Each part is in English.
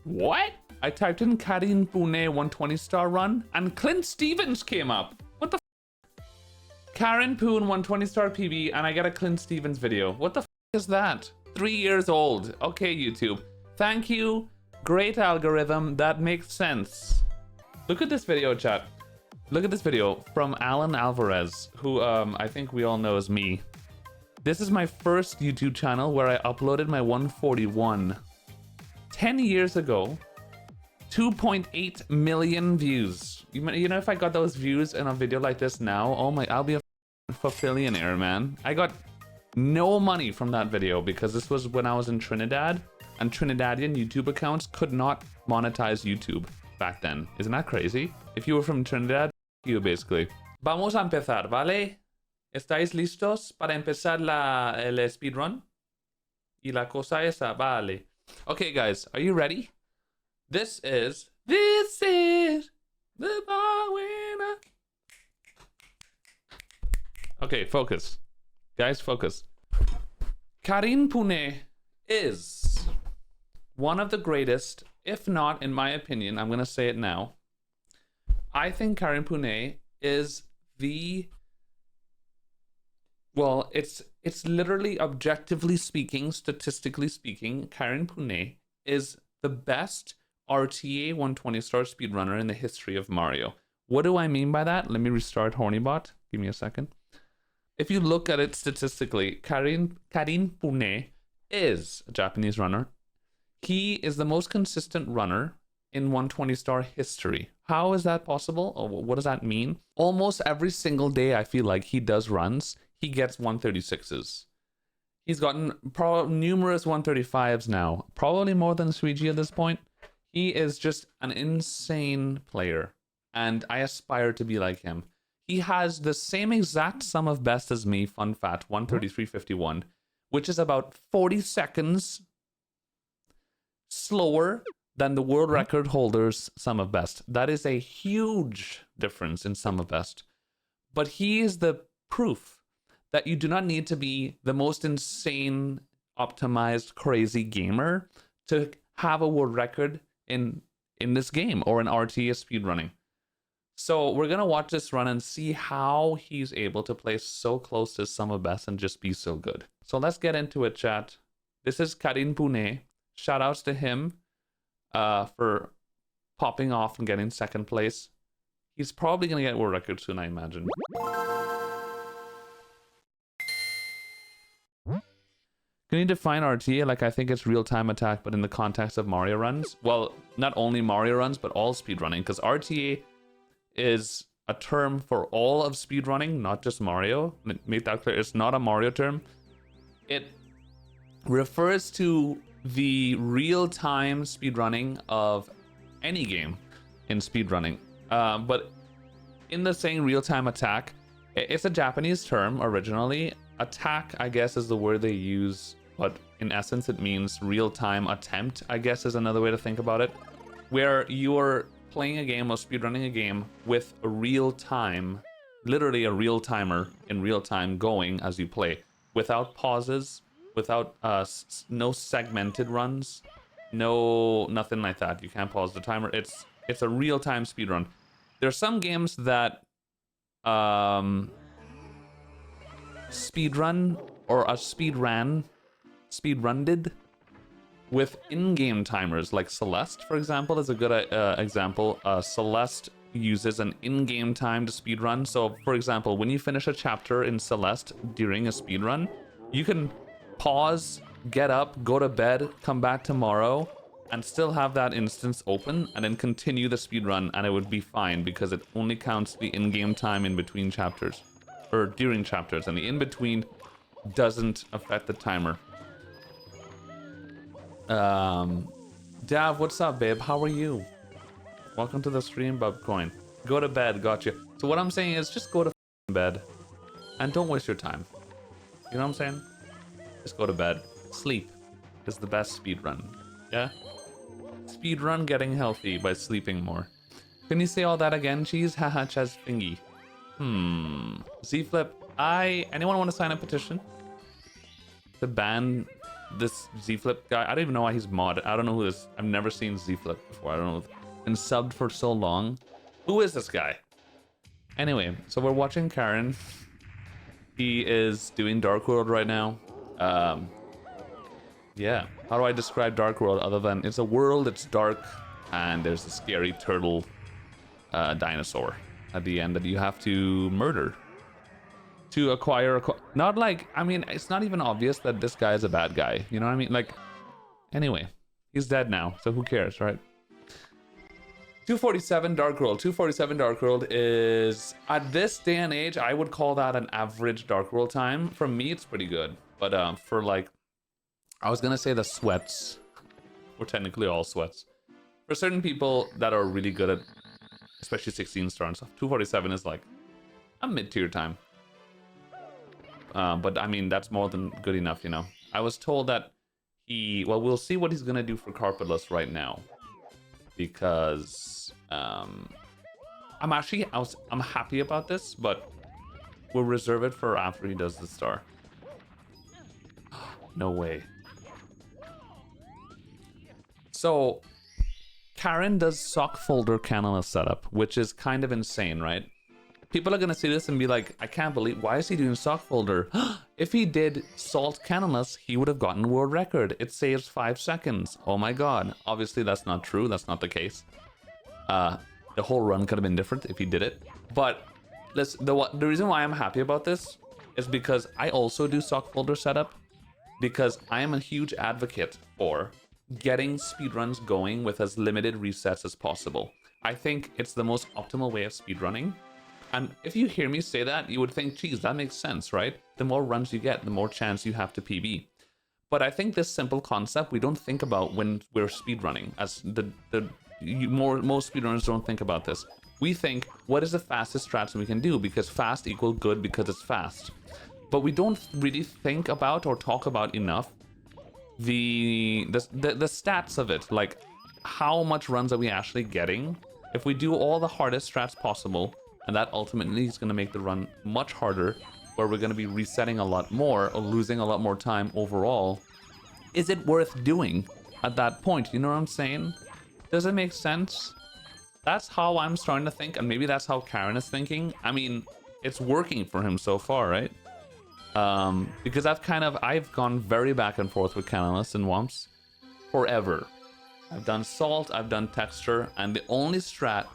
What? I typed in Karin Pune 120-star run and Clint Stevens came up. What the f? Karin Poon 120-star PB and I get a Clint Stevens video. What the f is that? 3 years old. Okay, YouTube. Thank you. Great algorithm. That makes sense. Look at this video, chat. Look at this video from Alan Alvarez, who I think we all know as me. This is my first YouTube channel where I uploaded my 141. 10 years ago, 2.8 million views. You know, if I got those views in a video like this now, oh my, I'll be a fulfillionaire, man. I got no money from that video because this was when I was in Trinidad, and Trinidadian YouTube accounts could not monetize YouTube back then. Isn't that crazy? If you were from Trinidad, you basically. Vamos a empezar, ¿vale? ¿Estáis listos para empezar el speedrun? Y la cosa esa, vale. Okay, guys, are you ready? This is the bar winner. Okay, focus. Guys, focus. Karin Pune is one of the greatest, if not, in my opinion, I'm going to say it now. I think Karin Pune is the... Well, it's literally, objectively speaking, statistically speaking, Karin Pune is the best RTA 120-star speedrunner in the history of Mario. What do I mean by that? Let me restart Hornybot. Give me a second. If you look at it statistically, Karin Pune is a Japanese runner. He is the most consistent runner in 120-star history. How is that possible? Or what does that mean? Almost every single day, I feel like he does runs. He gets 136s. He's gotten numerous 135s now. Probably more than Suigi at this point. He is just an insane player. And I aspire to be like him. He has the same exact sum of best as me, fun fact, 133.51, which is about 40 seconds slower than the world record holder's sum of best. That is a huge difference in sum of best. But he is the proof that you do not need to be the most insane, optimized, crazy gamer to have a world record in this game or in RTA speedrunning. So we're going to watch this run and see how he's able to play so close to sum of best and just be so good. So let's get into it, chat. This is Karin Pune. Shout outs to him for popping off and getting second place. He's probably going to get world record soon, I imagine. Can you define RTA? Like, I think it's real-time attack, but in the context of Mario runs. Well, not only Mario runs, but all speedrunning, because RTA is a term for all of speedrunning, not just Mario. Make that clear. It's not a Mario term. It refers to the real-time speedrunning of any game in speedrunning. But in the saying real-time attack, it's a Japanese term originally. Attack, I guess, is the word they use, but in essence it means real-time attempt, I guess is another way to think about it, where you're playing a game or speedrunning a game with a real-time, literally a real-timer in real-time going as you play, without pauses, without no segmented runs, nothing like that. You can't pause the timer. It's a real-time speedrun. There are some games that speedrun or a speedrunned with in-game timers, like Celeste, for example, is a good example. Celeste uses an in-game time to speedrun. So, for example, when you finish a chapter in Celeste during a speedrun, you can pause, get up, go to bed, come back tomorrow, and still have that instance open, and then continue the speedrun, and it would be fine because it only counts the in-game time in between chapters. Or during chapters, and the in-between doesn't affect the timer. Dav, what's up, babe? How are you? Welcome to the stream, Bubcoin. Go to bed, gotcha. So what I'm saying is just go to bed and don't waste your time. You know what I'm saying? Just go to bed. Sleep is the best speedrun. Yeah? Speedrun getting healthy by sleeping more. Can you say all that again, cheese? Haha, Ches thingy. Z-Flip, anyone want to sign a petition to ban this Z-Flip guy. I don't even know why he's mod. I don't know who this. I've never seen Z-Flip before. I don't know. Been subbed for so long. Who is this guy? Anyway, so we're watching Karin. He is doing Dark World right now. Yeah. How do I describe Dark World other than it's a world, it's dark, and there's a scary turtle dinosaur at the end that you have to murder to acquire not like, I mean, it's not even obvious that this guy is a bad guy, you know what I mean? Like, anyway, he's dead now, so who cares, right? 247 Dark World. 247 Dark World is, at this day and age, I would call that an average Dark World time. For me, it's pretty good, but for like, I was gonna say the sweats, we're technically all sweats. For certain people that are really good at, especially 16 star and stuff, 247 is like a mid-tier time. But I mean, that's more than good enough, you know. I was told that well, we'll see what he's gonna do for Carpetless right now, because I'm happy about this, but we'll reserve it for after he does the star. No way. So Karin does sock folder canalist setup, which is kind of insane, right? People are gonna see this and be like, I can't believe, why is he doing sock folder? If he did salt canalist, he would have gotten world record. It saves 5 seconds. Oh my god. Obviously that's not true, that's not the case. The whole run could have been different if he did it. But the reason why I'm happy about this is because I also do sock folder setup, because I am a huge advocate for getting speedruns going with as limited resets as possible. I think it's the most optimal way of speedrunning. And if you hear me say that, you would think, geez, that makes sense, right? The more runs you get, the more chance you have to PB. But I think this simple concept we don't think about when we're speedrunning. As most speedrunners don't think about this. We think, what is the fastest strats we can do? Because fast equal good because it's fast. But we don't really think about or talk about enough the stats of it. Like, how much runs are we actually getting? If we do all the hardest strats possible, and that ultimately is going to make the run much harder, where we're going to be resetting a lot more or losing a lot more time overall, is it worth doing at that point? You know what I'm saying? Does it make sense? That's how I'm starting to think, and maybe that's how Karin is thinking. I mean, it's working for him so far, right? Because I've gone very back and forth with canalists and Whomps forever. I've done salt, I've done texture, and the only strat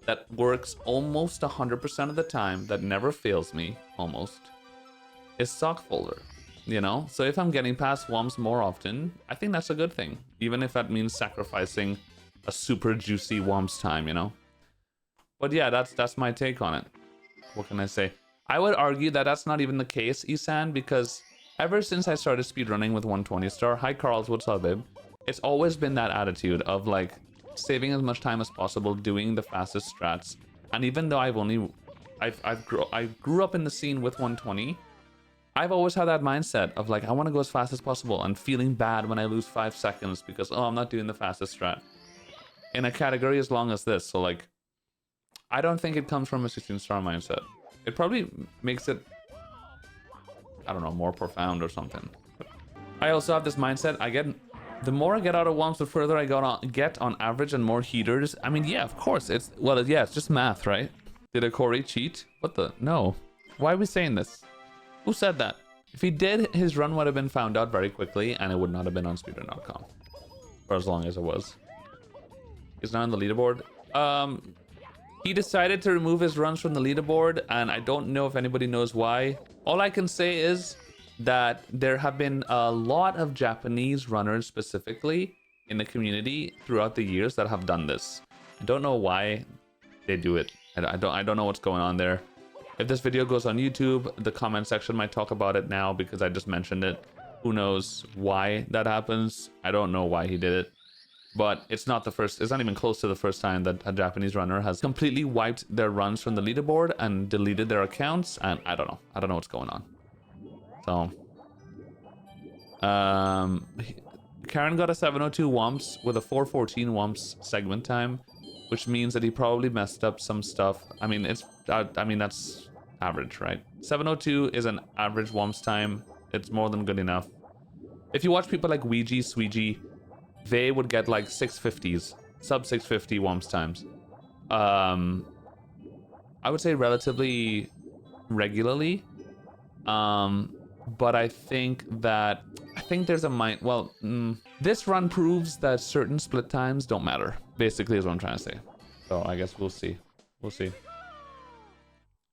that works almost 100% of the time, that never fails me, almost, is sock folder, you know? So if I'm getting past Whomps more often, I think that's a good thing, even if that means sacrificing a super juicy Whomps time, you know? But yeah, that's my take on it. What can I say? I would argue that that's not even the case, Isan, because ever since I started speedrunning with 120 star, hi Carls, what's up, babe? It's always been that attitude of like saving as much time as possible, doing the fastest strats. And even though I grew up in the scene with 120, I've always had that mindset of like, I want to go as fast as possible, and feeling bad when I lose 5 seconds because, oh, I'm not doing the fastest strat in a category as long as this. So like, I don't think it comes from a 16 star mindset. It probably makes it, I don't know, more profound or something. I also have this mindset, the more I get out of Whomps, the further I get on average and more heaters. I mean, yeah, of course, it's just math, right? Did a Corey cheat? What the? No. Why are we saying this? Who said that? If he did, his run would have been found out very quickly, and it would not have been on speedrun.com for as long as it was. He's not on the leaderboard. He decided to remove his runs from the leaderboard, and I don't know if anybody knows why. All I can say is that there have been a lot of Japanese runners specifically in the community throughout the years that have done this. I don't know why they do it. I don't know what's going on there. If this video goes on YouTube, the comment section might talk about it now because I just mentioned it. Who knows why that happens? I don't know why he did it. But it's not even close to the first time that a Japanese runner has completely wiped their runs from the leaderboard and deleted their accounts, and I don't know what's going on. So Karin got a 702 Whomps with a 414 Whomps segment time, which means that he probably messed up some stuff. I mean, that's average, right? 702 is an average Whomps time. It's more than good enough. If you watch people like Ouija, Sweegie, they would get like 650s, sub 650 Whomps times. I would say relatively regularly. But I think there's a mind. Well, this run proves that certain split times don't matter. Basically, is what I'm trying to say. So I guess we'll see. We'll see.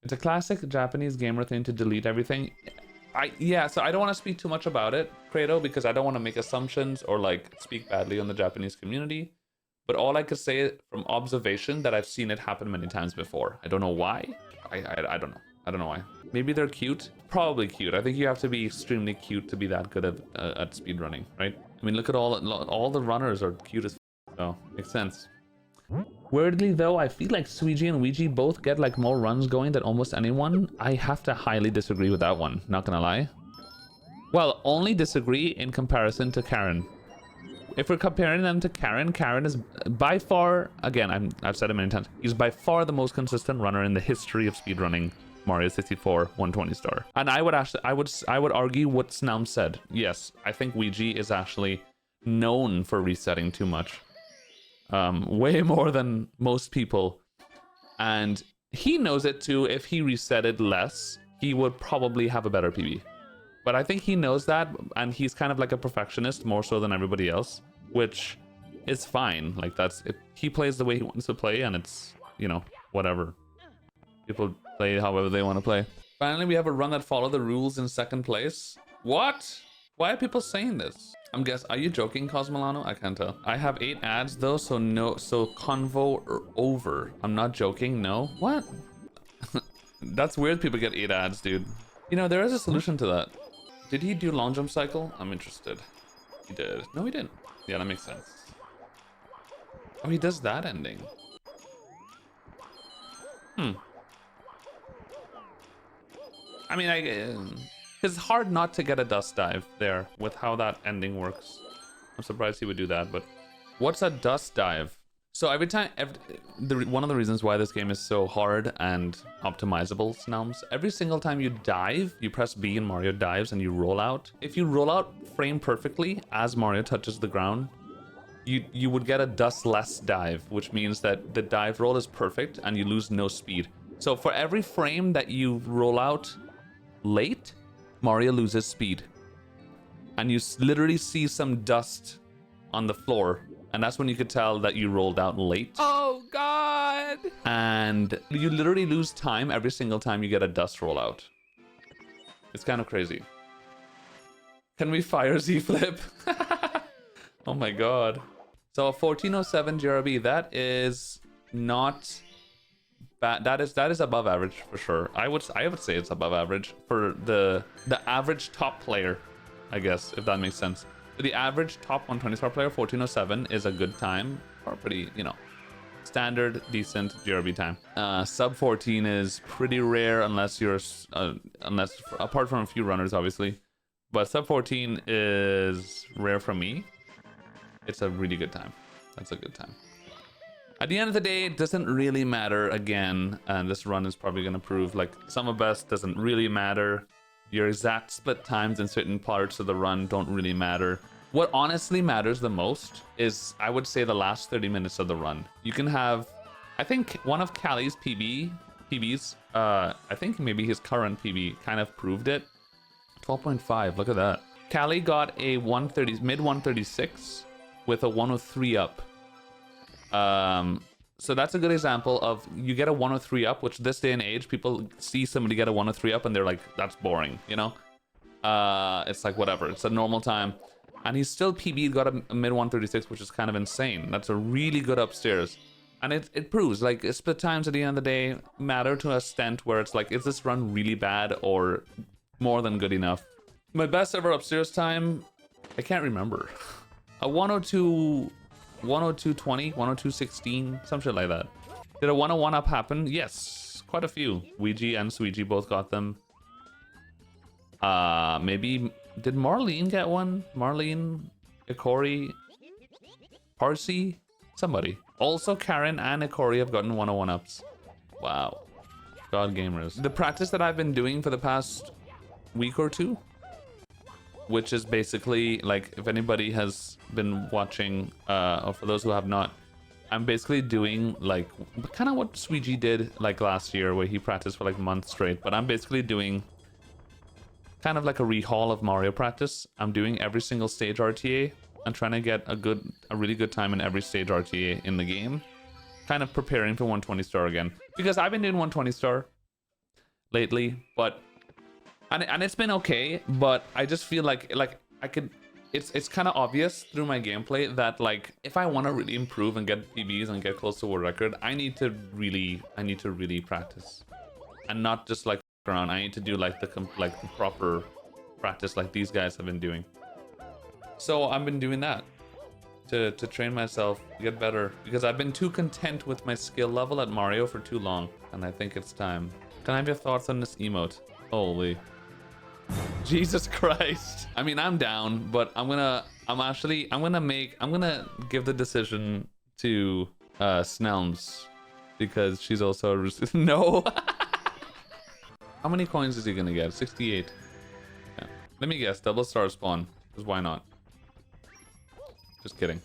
It's a classic Japanese gamer thing to delete everything. Yeah, so I don't want to speak too much about it, Credo, because I don't want to make assumptions or like speak badly on the Japanese community. But all I could say from observation that I've seen it happen many times before. I don't know why. I don't know. I don't know why. Maybe they're cute. Probably cute. I think you have to be extremely cute to be that good at speedrunning, right? I mean, look at all the runners are cute as f, so makes sense. Weirdly though, I feel like Sweegie and Ouija both get like more runs going than almost anyone. I have to highly disagree with that one, not gonna lie. Well, only disagree in comparison to Karin. If we're comparing them to Karin, Karin is by far, again, I've said it many times, he's by far the most consistent runner in the history of speedrunning Mario 64 120 star. And I would argue what Snaum said. Yes, I think Ouija is actually known for resetting too much. Way more than most people. And he knows it too. If he resetted less, he would probably have a better PB. But I think he knows that, and he's kind of like a perfectionist more so than everybody else, which is fine. Like he plays the way he wants to play, and it's, you know, whatever. People play however they want to play. Finally, we have a run that followed the rules in second place. What? Why are people saying this? I'm guessing, are you joking, Cosmolano? I can't tell. I have 8 ads though, so no, so convo or over. I'm not joking, no. What? That's weird people get 8 ads, dude. You know, there is a solution to that. Did he do long jump cycle? I'm interested. He did. No, he didn't. Yeah, that makes sense. Oh, he does that ending. I mean, it's hard not to get a dust dive there with how that ending works. I'm surprised he would do that, but what's a dust dive? So every time, one of the reasons why this game is so hard and optimizable, Snaums, every single time you dive, you press B and Mario dives and you roll out. If you roll out frame perfectly as Mario touches the ground, you would get a dust-less dive, which means that the dive roll is perfect and you lose no speed. So for every frame that you roll out late, Mario loses speed. And you literally see some dust on the floor. And that's when you could tell that you rolled out late. Oh, God. And you literally lose time every single time you get a dust rollout. It's kind of crazy. Can we fire Z-Flip? Oh, my God. So a 1407 GRB, that is not bad. That is above average for sure. I would say it's above average for the average top player, I guess, if that makes sense. The average top 120 star player, 1407 is a good time, or pretty, you know, standard, decent GRB time. Sub 14 is pretty rare unless you're, apart from a few runners, obviously. But sub 14 is rare for me. It's a really good time. That's a good time. At the end of the day, it doesn't really matter again, and this run is probably going to prove, like, summer best doesn't really matter. Your exact split times in certain parts of the run don't really matter. What honestly matters the most is, I would say, the last 30 minutes of the run. You can have, I think one of Callie's PBs, I think maybe his current PB kind of proved it. 12.5, look at that. Callie got a mid 136 with a 103 up. So that's a good example of, you get a 103 up, which this day and age, people see somebody get a 103 up and they're like, that's boring, you know? It's like, whatever, it's a normal time. And he's still PB'd, got a mid 136, which is kind of insane. That's a really good upstairs. And it proves, like, split times at the end of the day matter to an extent where it's like, is this run really bad or more than good enough? My best ever upstairs time, I can't remember. A 102... 102.20, 102.16, some shit like that. Did a 101 up happen? Yes, quite a few. Ouija and Sweegie both got them. Maybe, did Marlene get one? Marlene, Ikori, Parsi, somebody. Also, Karin and Ikori have gotten 101 ups. Wow. God gamers. The practice that I've been doing for the past week or two which is basically like, if anybody has been watching, or for those who have not, I'm basically doing like kind of what Sweegie did like last year, where he practiced for like months straight. But I'm basically doing kind of like a rehaul of Mario practice. I'm doing every single stage RTA and trying to get a really good time in every stage RTA in the game. Kind of preparing for 120 star again, because I've been doing 120 star lately, but and it's been okay, but I just feel like I could. It's kind of obvious through my gameplay that like if I want to really improve and get PBs and get close to world record, I need to really practice, and not just like around. I need to do like the proper practice like these guys have been doing. So I've been doing that to train myself, get better, because I've been too content with my skill level at Mario for too long, and I think it's time. Can I have your thoughts on this emote? Holy Jesus Christ. I mean, I'm down, but I'm gonna give the decision to Snelms, because she's also a no. How many coins is he gonna get? 68. Yeah. Let me guess, double star spawn, because why not? Just kidding.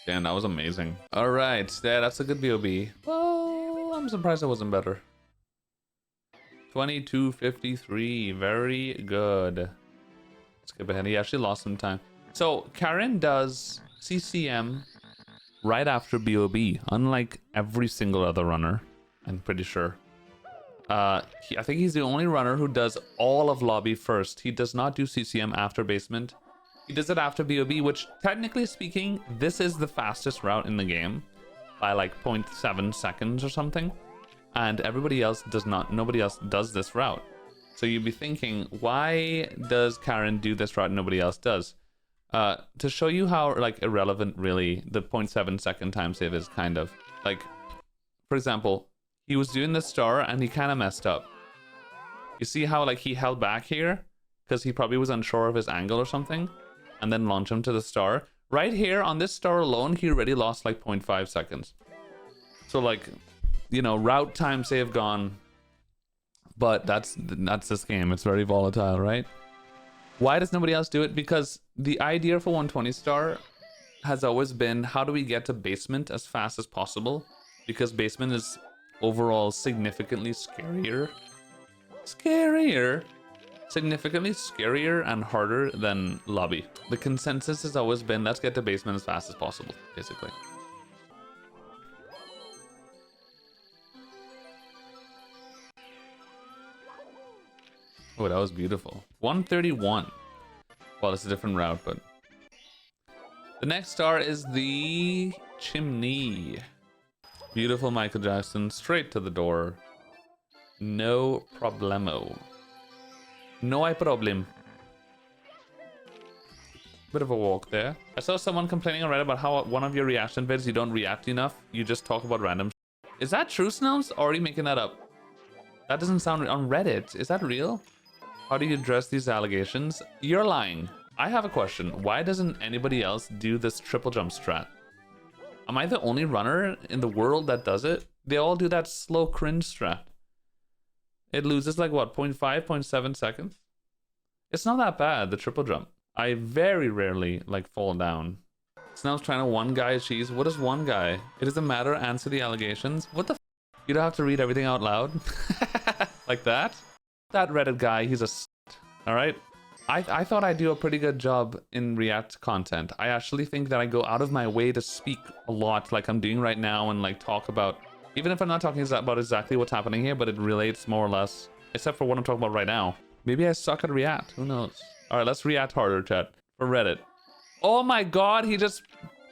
Damn, that was amazing. All right, yeah, that's a good BOB. Well, I'm surprised it wasn't better. 22:53, very good. Skip ahead. He actually lost some time. So Karin does CCM right after BOB, unlike every single other runner, I'm pretty sure. I think he's the only runner who does all of lobby first. He does not do CCM after basement. He does it after BOB, which technically speaking, this is the fastest route in the game by like 0.7 seconds or something. And everybody else does not, nobody else does this route. So you'd be thinking, why does Karin do this route and nobody else does? To show you how like irrelevant really the 0.7 second time save is, kind of. Like, for example, he was doing this star and he kind of messed up. You see how like he held back here? Because he probably was unsure of his angle or something. And then launch him to the star. Right here on this star alone, he already lost like 0.5 seconds. So like, you know, route time save gone. But that's this game. It's very volatile, right? Why does nobody else do it? Because the idea for 120 star has always been, how do we get to basement as fast as possible? Because basement is overall significantly scarier. Significantly scarier and harder than lobby. The consensus has always been, let's get to basement as fast as possible, basically. Oh, that was beautiful. 131. Well, it's a different route, but... The next star is the chimney. Beautiful Michael Jackson, straight to the door. No problemo. No hay problem. Bit of a walk there. I saw someone complaining on Reddit about how one of your reaction vids, you don't react enough. You just talk about random shit. Is that true, Snells? Or are you making that up? That doesn't sound on Reddit. Is that real? How do you address these allegations? You're lying. I have a question. Why doesn't anybody else do this triple jump strat? Am I the only runner in the world that does it? They all do that slow cringe strat. It loses like what, 0.5, 0.7 seconds? It's not that bad, the triple jump. I very rarely like fall down. Snell's trying to one guy cheese. What is one guy? It doesn't matter, answer the allegations. What the f? You don't have to read everything out loud? Like that? That Reddit guy, he's a alright? I thought I'd do a pretty good job in React content. I actually think that I go out of my way to speak a lot like I'm doing right now and like talk about, even if I'm not talking about exactly what's happening here, but it relates more or less, except for what I'm talking about right now. Maybe I suck at React, who knows? Alright, let's react harder, chat, for Reddit. Oh my god, he just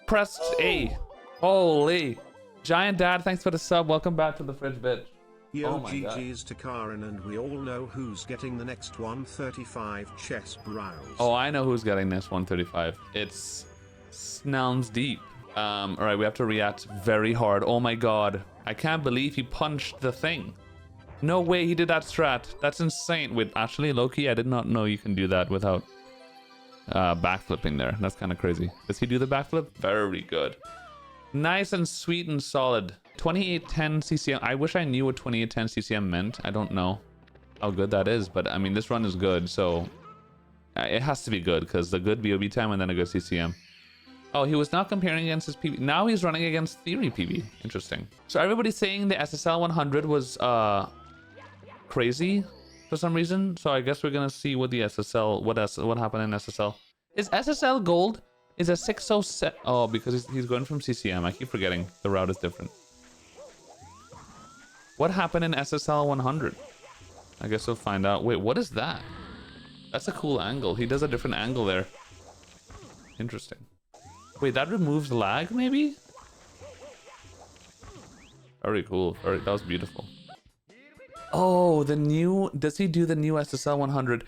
pressed A. Holy. Giant Dad, thanks for the sub, welcome back to the fridge, bitch. Yo, GG's to Karin, and we all know who's getting the next 135 chess browse. Oh, I know who's getting this 135. It's Snelms Deep. Alright, we have to react very hard. Oh my god. I can't believe he punched the thing. No way he did that strat. That's insane. Wait, actually, Loki, I did not know you can do that without backflipping there. That's kind of crazy. Does he do the backflip? Very good. Nice and sweet and solid. 2810 CCM. I wish I knew what 2810 CCM meant. I don't know how good that is, but I mean, this run is good, so It has to be good, because the good BOB time and then a good CCM. Oh, he was not comparing against his PB. Now he's running against Theory PB. Interesting. So everybody's saying the SSL 100 was crazy for some reason. So I guess we're gonna see what the SSL, what happened in SSL. Is SSL gold? Is a 607? Oh, because he's going from CCM. I keep forgetting the route is different. What happened in SSL 100? I guess we'll find out. Wait, what is that? That's a cool angle. He does a different angle there. Interesting. Wait, that removes lag, maybe? Very cool. That was beautiful. Oh, the new... Does he do the new SSL 100?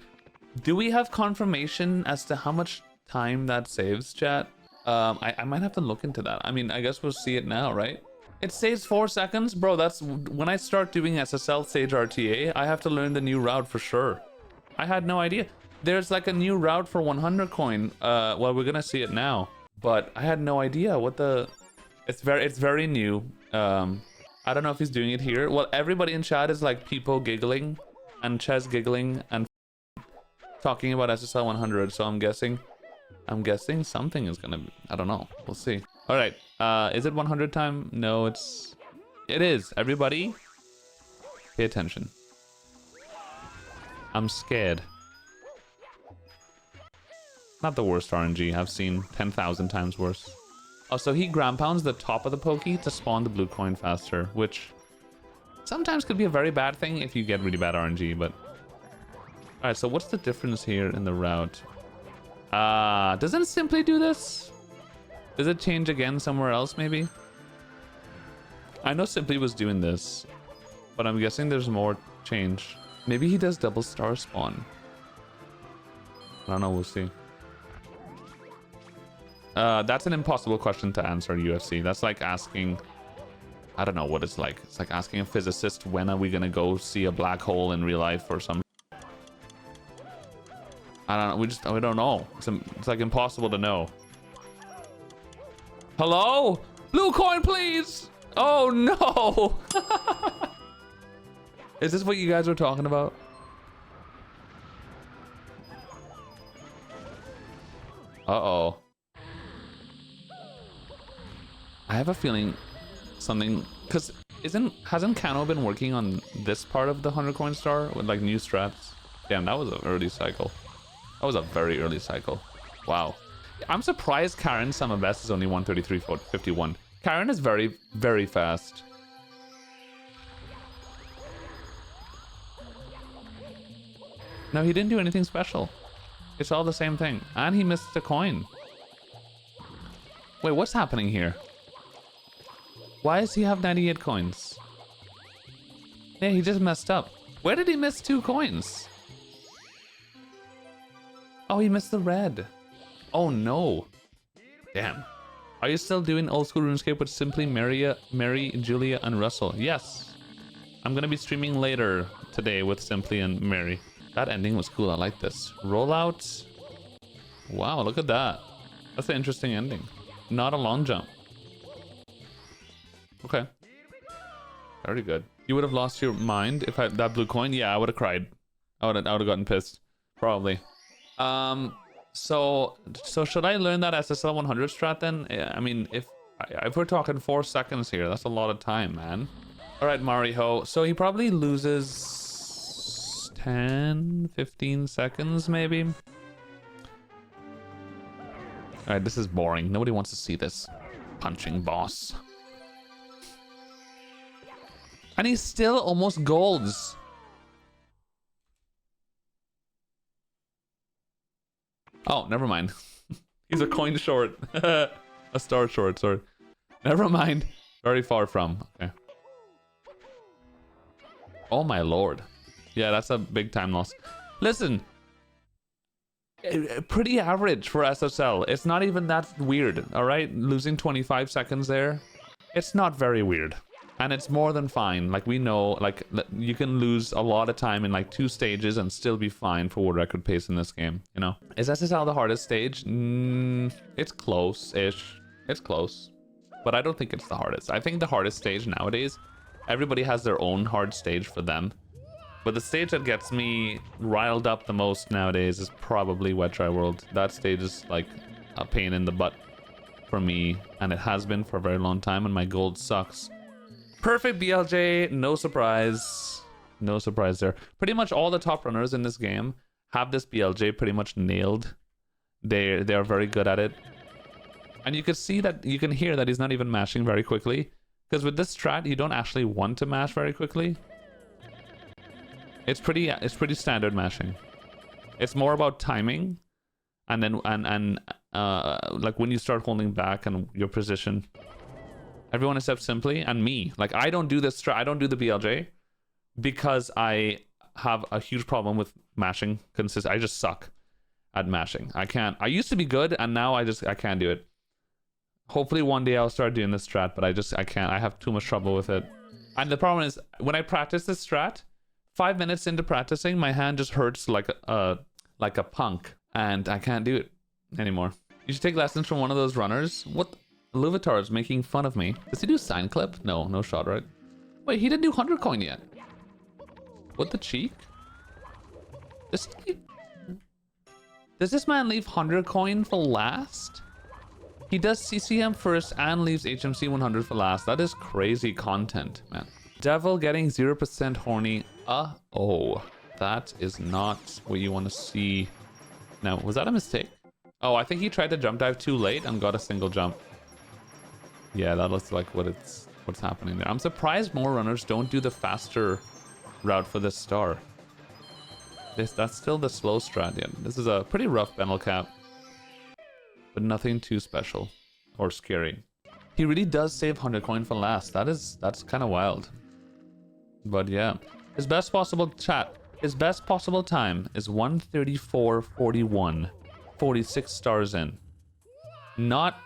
Do we have confirmation as to how much time that saves, chat? I might have to look into that. I mean, I guess we'll see it now, right? It saves 4 seconds? Bro, that's... When I start doing SSL Sage RTA, I have to learn the new route for sure. I had no idea. There's like a new route for 100 coin. Well, we're gonna see it now. But I had no idea what the... It's very new. I don't know if he's doing it here. Well, everybody in chat is like people giggling and Ches giggling and talking about SSL 100. So I'm guessing something is gonna be... I don't know. We'll see. All right. Is it 100 time? No, it is. Everybody, pay attention. I'm scared. Not the worst RNG. I've seen 10,000 times worse. Oh, so he ground pounds the top of the pokey to spawn the blue coin faster, which sometimes could be a very bad thing if you get really bad RNG, but... Alright, so what's the difference here in the route? Doesn't Simply do this? Does it change again somewhere else, maybe? I know Simply was doing this, but I'm guessing there's more change. Maybe he does double star spawn. I don't know, we'll see. That's an impossible question to answer, UFC. That's like asking... I don't know what it's like. It's like asking a physicist, when are we gonna go see a black hole in real life or some... I don't know. We don't know. It's like impossible to know. Hello? Blue coin, please! Oh, no! Is this what you guys were talking about? Uh-oh. I have a feeling something... Because hasn't Kano been working on this part of the 100 coin star with like new strats? Damn, that was an early cycle. That was a very early cycle. Wow. I'm surprised Karin's sum of best is only 133.51. Karin is very, very fast. No, he didn't do anything special. It's all the same thing. And he missed a coin. Wait, what's happening here? Why does he have 98 coins? Yeah, he just messed up. Where did he miss 2 coins? Oh, he missed the red. Oh no. Damn. Are you still doing old school RuneScape with Simply, Mary, Julia, and Russell? Yes. I'm gonna be streaming later today with Simply and Mary. That ending was cool. I like this. Rollout. Wow, look at that. That's an interesting ending. Not a long jump. Okay. Very good. You would have lost your mind if I that blue coin? Yeah, I would have cried. I would have gotten pissed. Probably. So should I learn that SSL 100 strat then? I mean, if we're talking 4 seconds here, that's a lot of time, man. All right, Mariho. So he probably loses 10, 15 seconds, maybe. All right, this is boring. Nobody wants to see this punching boss. And he's still almost golds. Oh, never mind. He's a coin short. A star short, sorry. Never mind. Very far from. Okay. Oh my lord. Yeah, that's a big time loss. Listen. Pretty average for SSL. It's not even that weird, alright? Losing 25 seconds there. It's not very weird. And it's more than fine. Like, we know, like, you can lose a lot of time in like 2 stages and still be fine for world record pace in this game, you know? Is SSL the hardest stage? It's close-ish. It's close. But I don't think it's the hardest. I think the hardest stage nowadays, everybody has their own hard stage for them. But the stage that gets me riled up the most nowadays is probably Wet Dry World. That stage is like a pain in the butt for me, and it has been for a very long time, and my gold sucks. Perfect BLJ, no surprise. No surprise there. Pretty much all the top runners in this game have this BLJ pretty much nailed. They are very good at it. And you can see that, you can hear that he's not even mashing very quickly. Because with this strat, you don't actually want to mash very quickly. It's pretty standard mashing. It's more about timing, and then like when you start holding back and your position. Everyone except Simply and me. Like I don't do this. I don't do the BLJ because I have a huge problem with mashing. I just suck at mashing. I can't. I used to be good, and now I can't do it. Hopefully one day I'll start doing this strat, but I can't. I have too much trouble with it. And the problem is when I practice this strat, 5 minutes into practicing, my hand just hurts like a punk, and I can't do it anymore. You should take lessons from one of those runners. What? Luvitar is making fun of me. Does he do sign clip? No shot, right? Wait, he didn't do 100 coin yet. What the cheek? Does this man leave 100 coin for last? He does CCM first and leaves HMC 100 for last. That is crazy content, man. Devil getting 0% horny. Oh, that is not what you want to see. Now, was that a mistake? Oh, I think he tried to jump dive too late and got a single jump. Yeah, that looks like what's happening there. I'm surprised more runners don't do the faster route for this star. That's still the slow strat. Yeah, this is a pretty rough Benel cap, but nothing too special or scary. He really does save 100 coin for last. That's kind of wild. But yeah, his best possible his best possible time is 1:34.41, 46 stars in. Not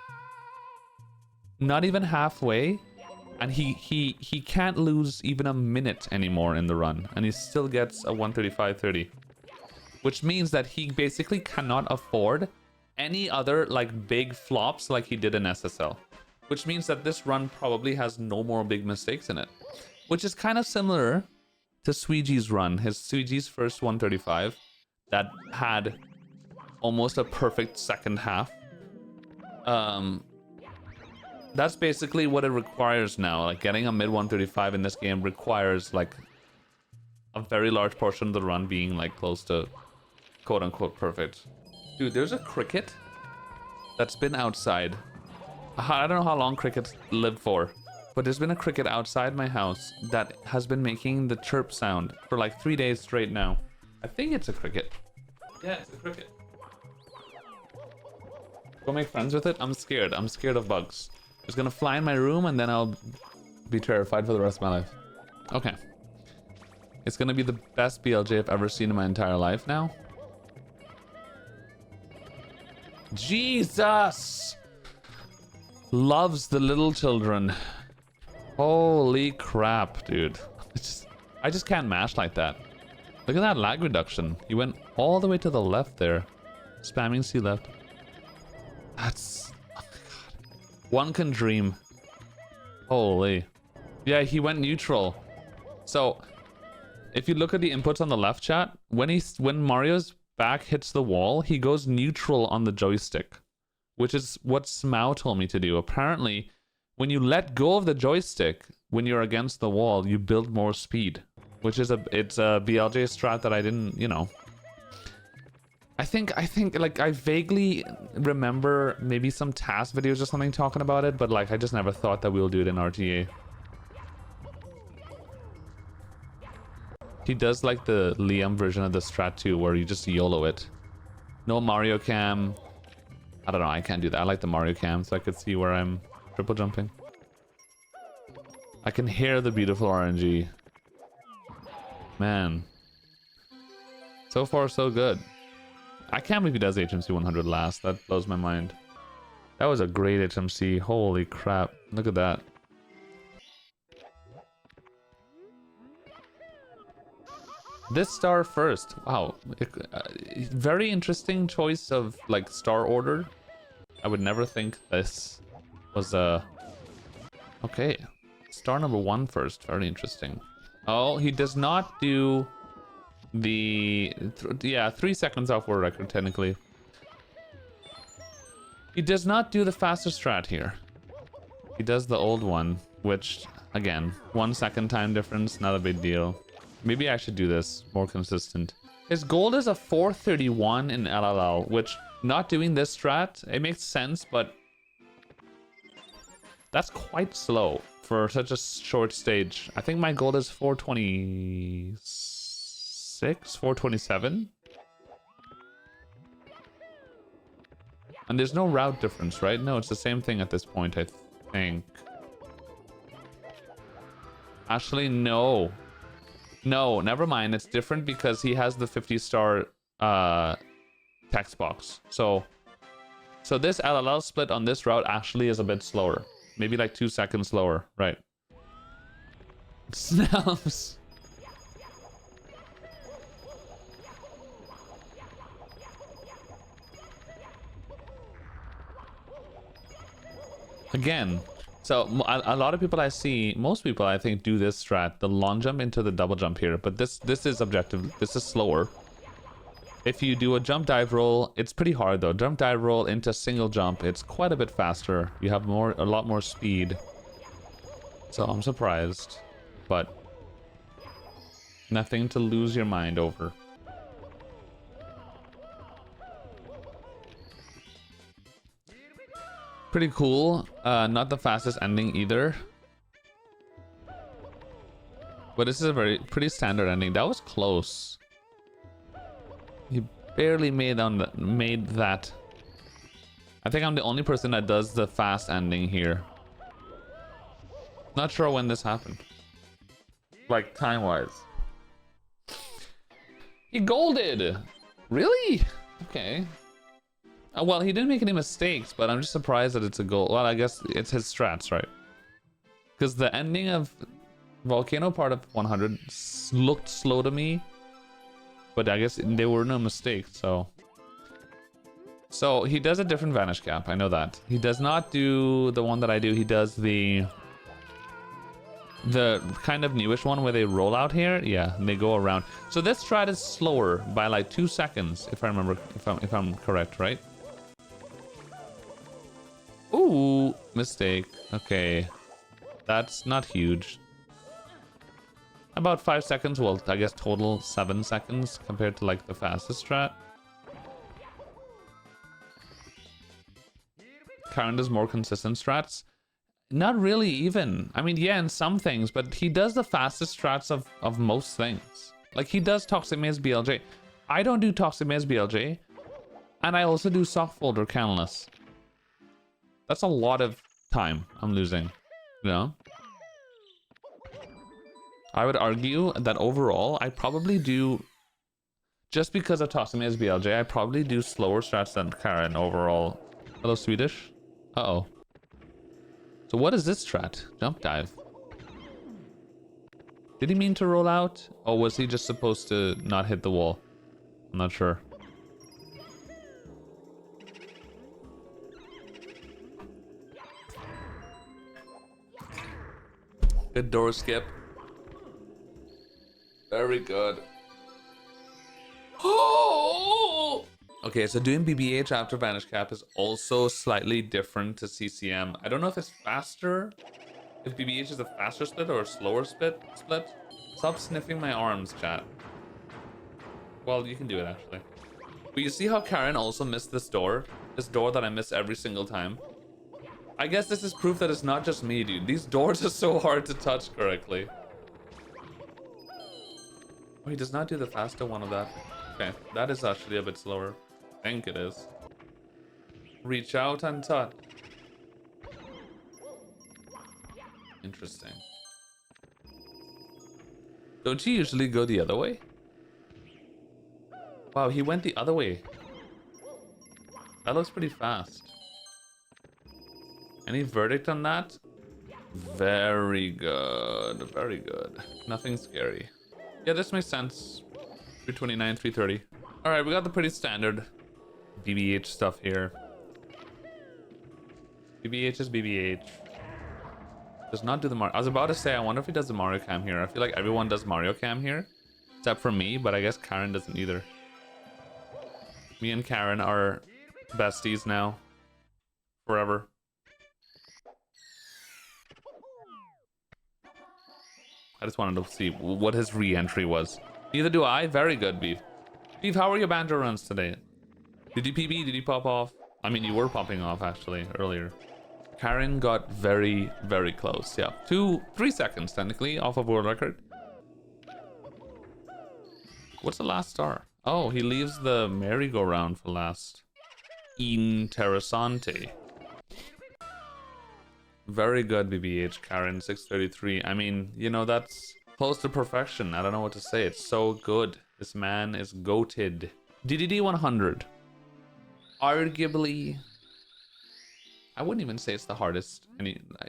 even halfway, and he can't lose even a minute anymore in the run, and he still gets a 1:35.30, which means that he basically cannot afford any other like big flops like he did in SSL, which means that this run probably has no more big mistakes in it, which is kind of similar to Sweegee's run, his Sweegee's first 135 that had almost a perfect second half. That's basically what it requires now. Like getting a mid 135 in this game requires like a very large portion of the run being like close to quote unquote perfect. Dude, there's a cricket that's been outside. I don't know how long crickets live for, but there's been a cricket outside my house that has been making the chirp sound for like 3 days straight now. I think it's a cricket. Yeah, it's a cricket. Go make friends with it? I'm scared. I'm scared of bugs. It's gonna fly in my room and then I'll be terrified for the rest of my life. Okay. It's gonna be the best BLJ I've ever seen in my entire life now. Jesus! Loves the little children. Holy crap, dude. I just can't mash like that. Look at that lag reduction. He went all the way to the left there. Spamming C left. That's... oh my god. One can dream. Holy. Yeah, he went neutral. So, if you look at the inputs on the left chat, when Mario's back hits the wall, he goes neutral on the joystick, which is what Smau told me to do. Apparently, when you let go of the joystick, when you're against the wall, you build more speed, which is it's a BLJ strat that I didn't, you know. I think like I vaguely remember maybe some task videos or something talking about it, but like I just never thought that we'll do it in RTA. He does like the Liam version of the strat too, where you just YOLO it. No Mario cam. I don't know, I can't do that. I like the Mario cam so I could see where I'm triple jumping. I can hear the beautiful RNG. Man. So far so good. I can't believe he does HMC 100 last. That blows my mind. That was a great HMC. Holy crap. Look at that. This star first. Wow. Very interesting choice of like star order. I would never think this was a... okay. Star number 1 first. Very interesting. Oh, he does not do Yeah, 3 seconds off world record technically. He does not do the faster strat here. He does the old one, which again, 1 second time difference, not a big deal. Maybe I should do this more consistent. His gold is a 431 in LLL, which not doing this strat, it makes sense, but that's quite slow for such a short stage. I think my gold is 426, 427. And there's no route difference, right? No, it's the same thing at this point, I think. Actually, no. No, never mind. It's different because he has the 50-star text box. So this LLL split on this route actually is a bit slower. Maybe like 2 seconds slower, right? Snaps. Again, so a lot of people I see, most people I think do this strat, the long jump into the double jump here, but this is objective, this is slower. If you do a jump dive roll, it's pretty hard though. Jump dive roll into single jump, it's quite a bit faster. You have a lot more speed. So I'm surprised, but nothing to lose your mind over. Pretty cool. Not the fastest ending either. But this is a pretty standard ending. That was close. He barely made that. I think I'm the only person that does the fast ending here. Not sure when this happened. Like time-wise. He golded! Really? Okay. Well, he didn't make any mistakes, but I'm just surprised that it's a goal. Well, I guess it's his strats, right? Because the ending of Volcano part of 100 looked slow to me, but I guess there were no mistakes, so... So, he does a different vanish cap, I know that. He does not do the one that I do, he does the kind of newish one where they roll out here. Yeah, and they go around. So this strat is slower by like 2 seconds, if I remember, if I'm correct, right? Ooh, mistake. Okay, that's not huge. About 5 seconds. Well, I guess total 7 seconds compared to like the fastest strat. Karin does more consistent strats. Not really even. I mean, yeah, in some things, but he does the fastest strats of most things. Like, he does Toxic Maze BLJ. I don't do Toxic Maze BLJ. And I also do Soft Folder Canalus. That's a lot of time I'm losing, you know? I would argue that overall, I probably do... Just because of Toxic Maze BLJ, I probably do slower strats than Karin overall. Hello, Swedish? Uh-oh. So what is this strat? Jump dive. Did he mean to roll out? Or was he just supposed to not hit the wall? I'm not sure. Good door skip. Very good. Oh! Okay, so doing BBH after Vanish Cap is also slightly different to CCM. I don't know if it's faster, if BBH is a faster split or a slower split. Stop sniffing my arms, chat. Well, you can do it actually. But you see how Karin also missed this door? This door that I miss every single time? I guess this is proof that it's not just me, dude. These doors are so hard to touch correctly. Oh, he does not do the faster one of that. Okay, that is actually a bit slower. I think it is. Reach out and touch. Interesting. Don't you usually go the other way? Wow, he went the other way. That looks pretty fast. Any verdict on that? Very good. Very good. Nothing scary. Yeah, this makes sense. 329, 330. Alright, we got the pretty standard BBH stuff here. BBH is BBH. Does not do the Mario. I was about to say, I wonder if he does the Mario Cam here. I feel like everyone does Mario Cam here. Except for me, but I guess Karin doesn't either. Me and Karin are besties now. Forever. I just wanted to see what his re-entry was. Neither do I. Very good, Beef. Beef, how are your banjo runs today? Did you PB? Did you pop off? I mean, you were popping off, actually, earlier. Karin got very, very close. Yeah, 3 seconds, technically, off of world record. What's the last star? Oh, he leaves the merry-go-round for last. Interessante. Very good, BBH, Karin, 633. I mean, you know, that's close to perfection. I don't know what to say. It's so good. This man is goated. DDD 100. Arguably, I wouldn't even say it's the hardest.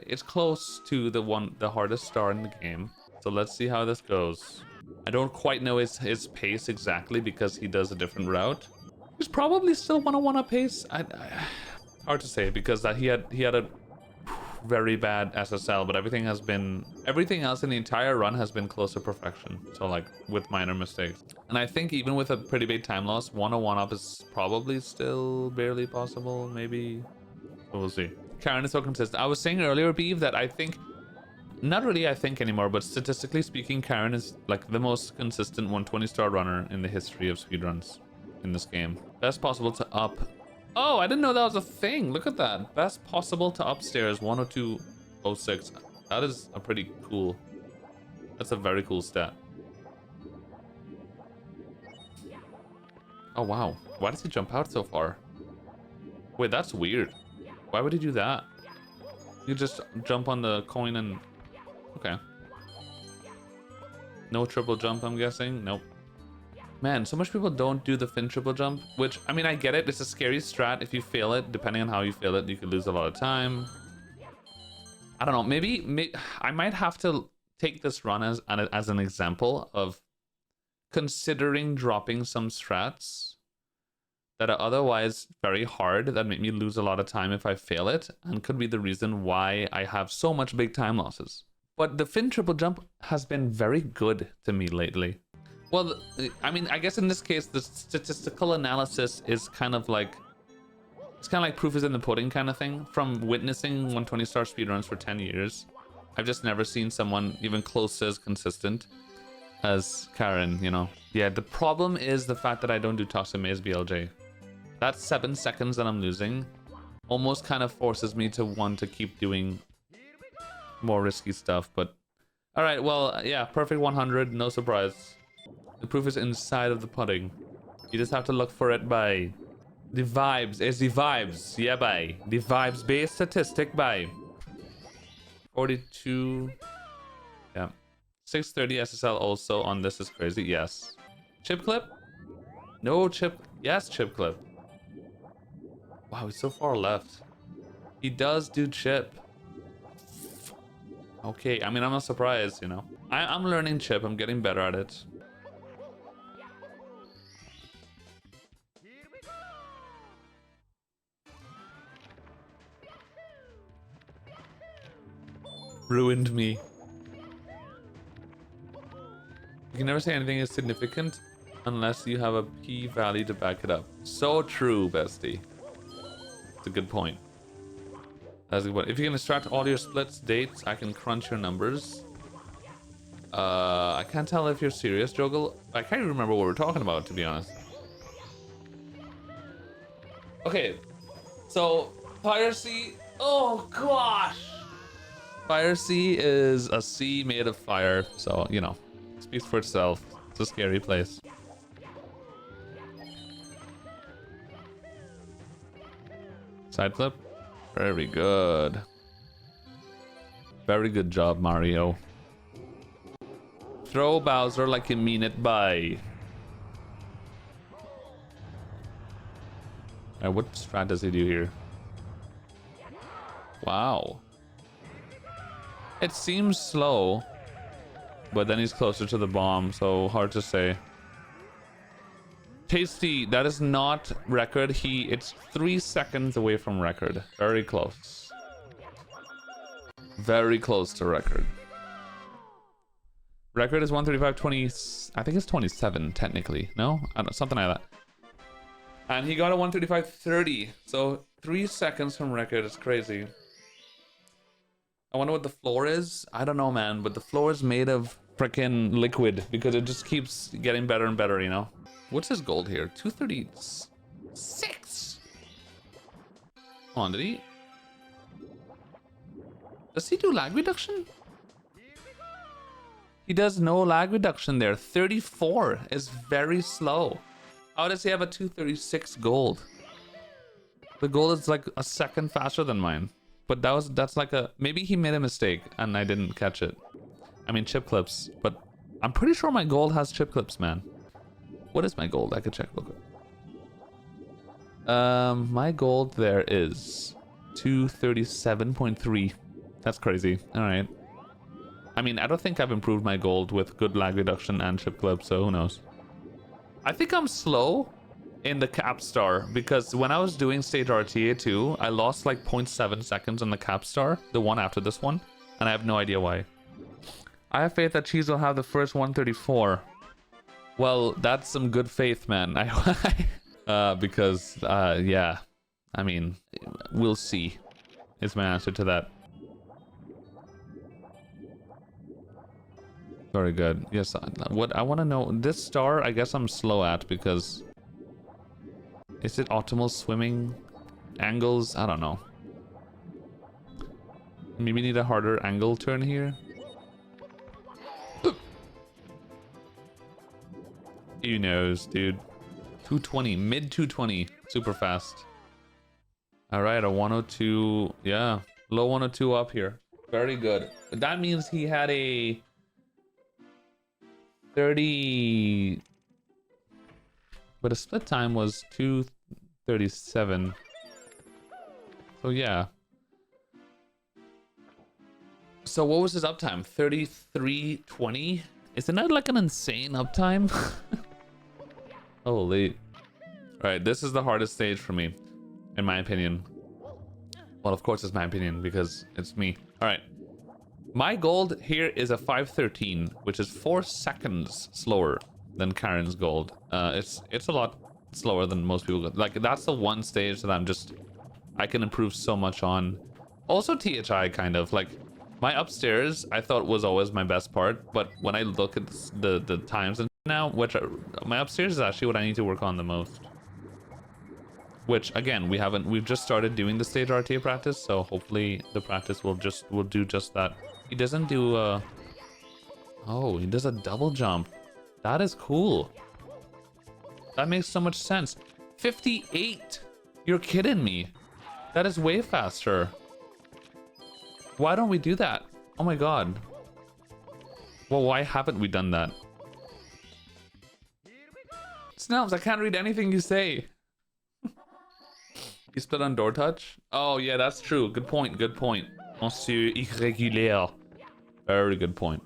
It's close to the hardest star in the game. So let's see how this goes. I don't quite know his pace exactly because he does a different route. He's probably still 101 pace. Hard to say because he had a very bad SSL, but everything else in the entire run has been close to perfection. So like with minor mistakes. And I think even with a pretty big time loss, 101 up is probably still barely possible, maybe. So we'll see. Karin is so consistent. I was saying earlier, Beeve, that I think, not really I think anymore, but statistically speaking, Karin is like the most consistent 120-star runner in the history of speedruns in this game. Best possible to up. Oh, I didn't know that was a thing. Look at that. Best possible to upstairs, 102.06. That is a pretty cool. That's a very cool stat. Oh, wow. Why does he jump out so far? Wait, that's weird. Why would he do that? You just jump on the coin and... Okay. No triple jump, I'm guessing? Nope. Man, so much people don't do the fin triple jump, which, I mean, I get it. It's a scary strat. If you fail it, depending on how you fail it, you could lose a lot of time. I don't know. Maybe I might have to take this run as an example of considering dropping some strats that are otherwise very hard, that make me lose a lot of time if I fail it, and could be the reason why I have so much big time losses. But the fin triple jump has been very good to me lately. Well, I mean, I guess in this case, the statistical analysis is kind of like, it's kind of like proof is in the pudding kind of thing. From witnessing 120-star speedruns for 10 years, I've just never seen someone even close to as consistent as Karin, you know. Yeah, the problem is the fact that I don't do Toxic Maze BLJ. That 7 seconds that I'm losing almost kind of forces me to want to keep doing more risky stuff. But all right, well, yeah, perfect 100, no surprise. The proof is inside of the pudding. You just have to look for it by the vibes. It's the vibes. Yeah, by the vibes based statistic by 42. Yeah. 630 SSL also on this is crazy. Yes. Chip clip? No chip. Yes, chip clip. Wow, he's so far left. He does do chip. Okay, I mean, I'm not surprised, you know. I'm learning chip. I'm getting better at it. Ruined me. You can never say anything is significant unless you have a p-value to back it up. So true, bestie. It's a good point. That's a good point. If you can extract all your splits, dates, I can crunch your numbers. I can't tell if you're serious, Joggle. I can't even remember what we're talking about, to be honest. Okay, so piracy. Oh gosh. Fire Sea is a sea made of fire, so, you know, speaks for itself. It's a scary place. Side flip. Very good. Very good job, Mario. Throw Bowser like you mean it, bye. Alright, what strat does he do here? Wow. It seems slow, but then he's closer to the bomb, so hard to say. Tasty, that is not record. It's 3 seconds away from record. Very close. Very close to record. Record is 135.20. I think it's 27 technically. No, I don't know, something like that. And he got a 135.30. So 3 seconds from record. It's crazy. I wonder what the floor is. I don't know, man. But the floor is made of freaking liquid because it just keeps getting better and better, you know. What's his gold here? 236. Hold on, did he? Does he do lag reduction? He does no lag reduction there. 34 is very slow. How does he have a 236 gold? The gold is like a second faster than mine. But that's like a... Maybe he made a mistake and I didn't catch it. I mean chip clips. But I'm pretty sure my gold has chip clips, man. What is my gold? I could check real quick. My gold there is 237.3. That's crazy. Alright. I mean, I don't think I've improved my gold with good lag reduction and chip clips, so who knows. I think I'm slow in the cap star because when I was doing stage RTA 2, I lost like 0.7 seconds on the cap star, the one after this one, and I have no idea why. I have faith that Cheese will have the first 134. Well, that's some good faith, man. Because yeah, I mean, we'll see is my answer to that. Very good. Yes, what I want to know, this star I guess I'm slow at because is it optimal swimming angles? I don't know. Maybe need a harder angle turn here. Who knows, dude. 220, mid 220, super fast. All right, a 102, yeah, low 102 up here. Very good. But that means he had a 30, but a split time was 237. So yeah. So what was his uptime? 33.20? Isn't that like an insane uptime? Holy. All right, this is the hardest stage for me, in my opinion. Well, of course it's my opinion because it's me. All right. My gold here is a 513, which is 4 seconds slower than Karin's gold. It's a lot slower than most people. Like, that's the one stage that I can improve so much on. Also THI, kind of. Like, my upstairs, I thought was always my best part, but when I look at the times and now, my upstairs is actually what I need to work on the most. Which, again, we've just started doing the stage RTA practice, so hopefully the practice will do just that. He doesn't do oh, he does a double jump. That is cool. That makes so much sense. 58. You're kidding me. That is way faster. Why don't we do that? Oh my god. Well, why haven't we done that? Snells, I can't read anything you say. You split on door touch? Oh yeah, that's true. Good point, good point. Monsieur Irrégulier. Very good point.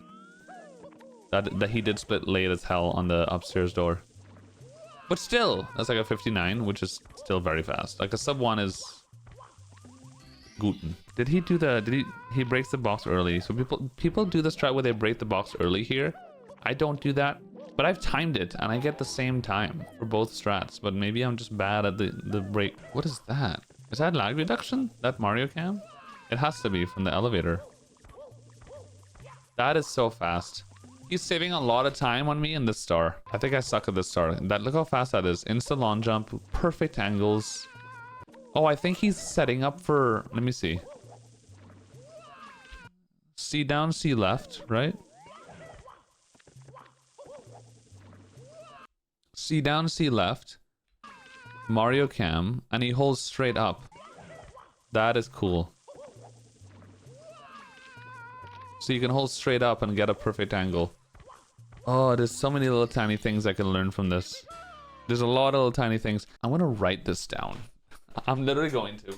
That he did split late as hell on the upstairs door. But still, that's like a 59, which is still very fast. Like a sub 1 is guten. Did he do he breaks the box early. So people do this strat where they break the box early here. I don't do that, but I've timed it and I get the same time for both strats, but maybe I'm just bad at the break. What is that? Is that lag reduction? That Mario cam? It has to be from the elevator. That is so fast. He's saving a lot of time on me in this star. I think I suck at this star. Look how fast that is. Insta long jump, perfect angles. Oh, I think he's setting up for, let me see. C down, C left, right? C down, C left. Mario cam, and he holds straight up. That is cool. So you can hold straight up and get a perfect angle. Oh, there's so many little tiny things I can learn from this. There's a lot of little tiny things. I'm gonna write this down. I'm literally going to.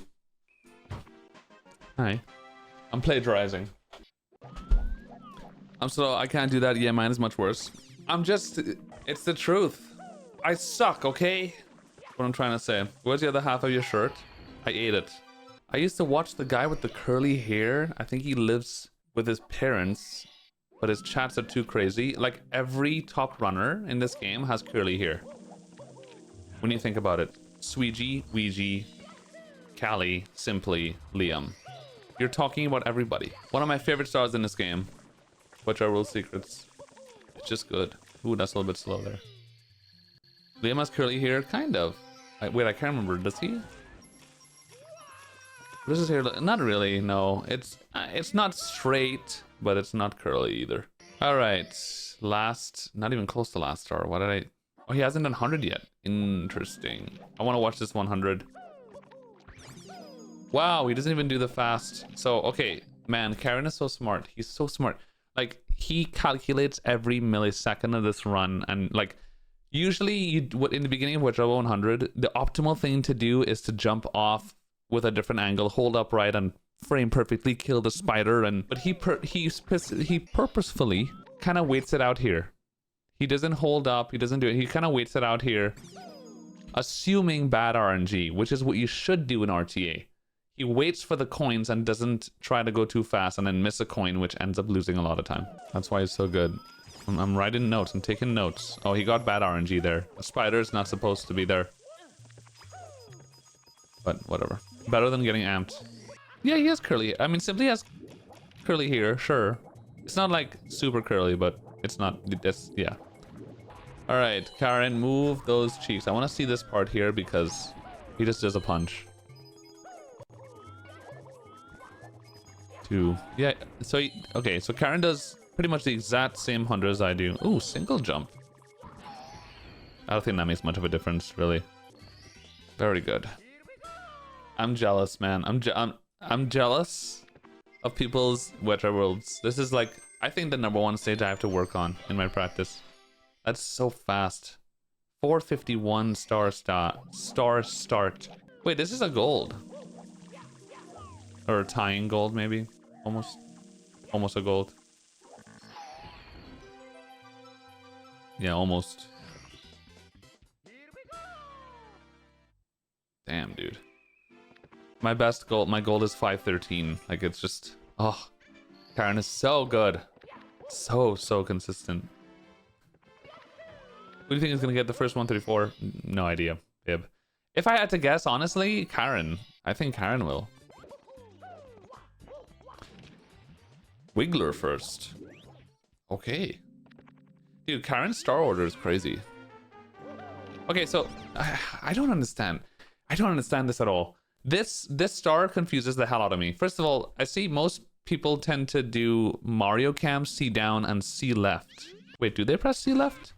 Hi. I'm plagiarizing. I'm slow. I can't do that. Yeah, mine is much worse. It's the truth. I suck, okay? What I'm trying to say. Where's the other half of your shirt? I ate it. I used to watch the guy with the curly hair. I think he lives with his parents. but his chats are too crazy. Like every top runner in this game has curly hair. When you think about it, Sweegie, Ouija, Callie, Simply, Liam. You're talking about everybody. One of my favorite stars in this game, which are World Secrets. It's just good. Ooh, that's a little bit slow there. Liam has curly hair, kind of. Wait, I can't remember. Does he? What is his hair? Not really. No, it's not straight, but it's not curly either. All right, last, not even close to last star. What did I? Oh, he hasn't done 100 yet. Interesting. I want to watch this 100. Wow, he doesn't even do the fast. So okay, man, Karin is so smart. He's so smart. Like he calculates every millisecond of this run, and like usually in the beginning of Whichever 100, the optimal thing to do is to jump off with a different angle, hold upright, and frame perfectly, kill the spider. But he purposefully kind of waits it out here. He doesn't hold up. He doesn't do it. He kind of waits it out here, assuming bad RNG, which is what you should do in RTA. He waits for the coins and doesn't try to go too fast and then miss a coin, which ends up losing a lot of time. That's why he's so good. I'm writing notes. I'm taking notes. Oh, he got bad RNG there. The spider's not supposed to be there. But whatever. Better than getting amped. Yeah, he has curly. I mean, Simply has curly hair, sure. It's not like super curly, but it's not. It's, yeah. All right, Karin, move those cheeks. I want to see this part here because he just does a punch. 2. Yeah, so okay, so Karin does pretty much the exact same 100 as I do. Ooh, single jump. I don't think that makes much of a difference, really. Very good. I'm jealous, man. I'm jealous of people's Wetter Worlds. This is like, I think the #1 stage I have to work on in my practice. That's so fast. 451 star start. Wait, this is a gold. Or a tying gold, maybe. Almost a gold. Yeah, almost. Damn, dude. My best gold, my gold is 513. Like, it's just, oh, Karin is so good. So consistent. Who do you think is going to get the first 134? No idea, Bib. If I had to guess, honestly, Karin. I think Karin will. Wiggler first. Okay. Dude, Karin's star order is crazy. Okay, so I don't understand. I don't understand this at all. This star confuses the hell out of me. First of all, I see most people tend to do Mario Cam, C down, and C left. Wait, do they press C left?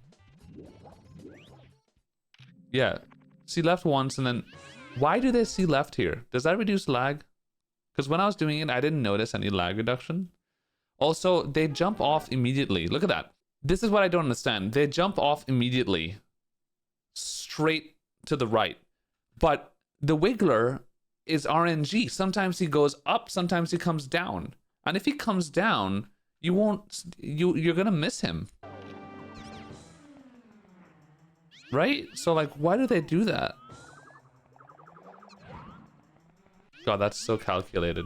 Yeah, C left once, and then why do they C left here? Does that reduce lag? Because when I was doing it, I didn't notice any lag reduction. Also, they jump off immediately. Look at that. This is what I don't understand. They jump off immediately, straight to the right. But the Wiggler is RNG. Sometimes he goes up, sometimes he comes down. And if he comes down, you're gonna miss him. Right? So like, why do they do that? God, that's so calculated.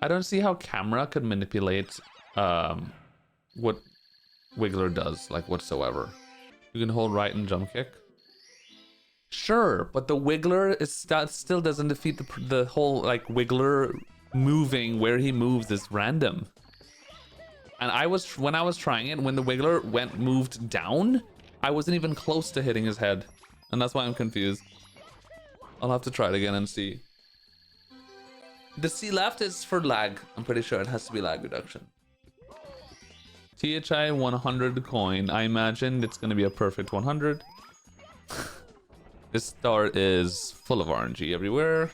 I don't see how camera could manipulate what Wiggler does, like, whatsoever. You can hold right and jump kick. Sure, but the Wiggler still doesn't defeat the whole, like, Wiggler moving where he moves is random. And when I was trying it, when the Wiggler moved down, I wasn't even close to hitting his head. And that's why I'm confused. I'll have to try it again and see. The C left is for lag. I'm pretty sure it has to be lag reduction. THI 100 coin. I imagine it's going to be a perfect 100. This star is full of RNG everywhere.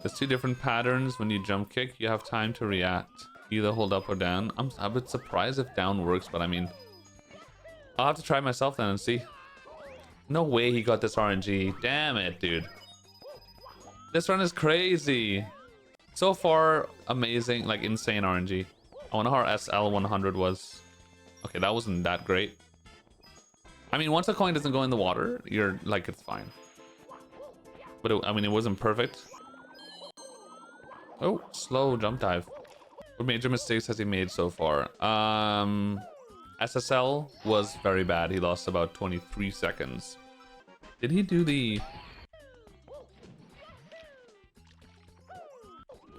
There's 2 different patterns. When you jump kick, you have time to react. Either hold up or down. I'm a bit surprised if down works, but I mean, I'll have to try myself then and see. No way he got this RNG. Damn it, dude. This run is crazy. So far, amazing, like insane RNG. I wonder how our SL 100 was. Okay, that wasn't that great. I mean, once a coin doesn't go in the water, you're like, it's fine. But I mean, it wasn't perfect. Oh, slow jump dive. What major mistakes has he made so far? SSL was very bad. He lost about 23 seconds. Did he do the...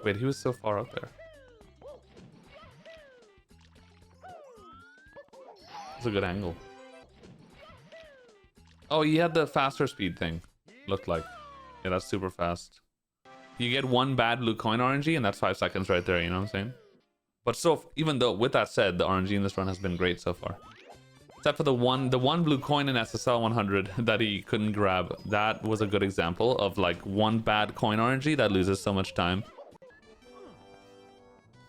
Wait, he was so far up there. It's a good angle. Oh, he had the faster speed thing. Looked like. Yeah, that's super fast. You get one bad blue coin RNG and that's 5 seconds right there, you know what I'm saying? But so, even though, with that said, the RNG in this run has been great so far. Except for the one blue coin in SSL 100 that he couldn't grab. That was a good example of like one bad coin RNG that loses so much time.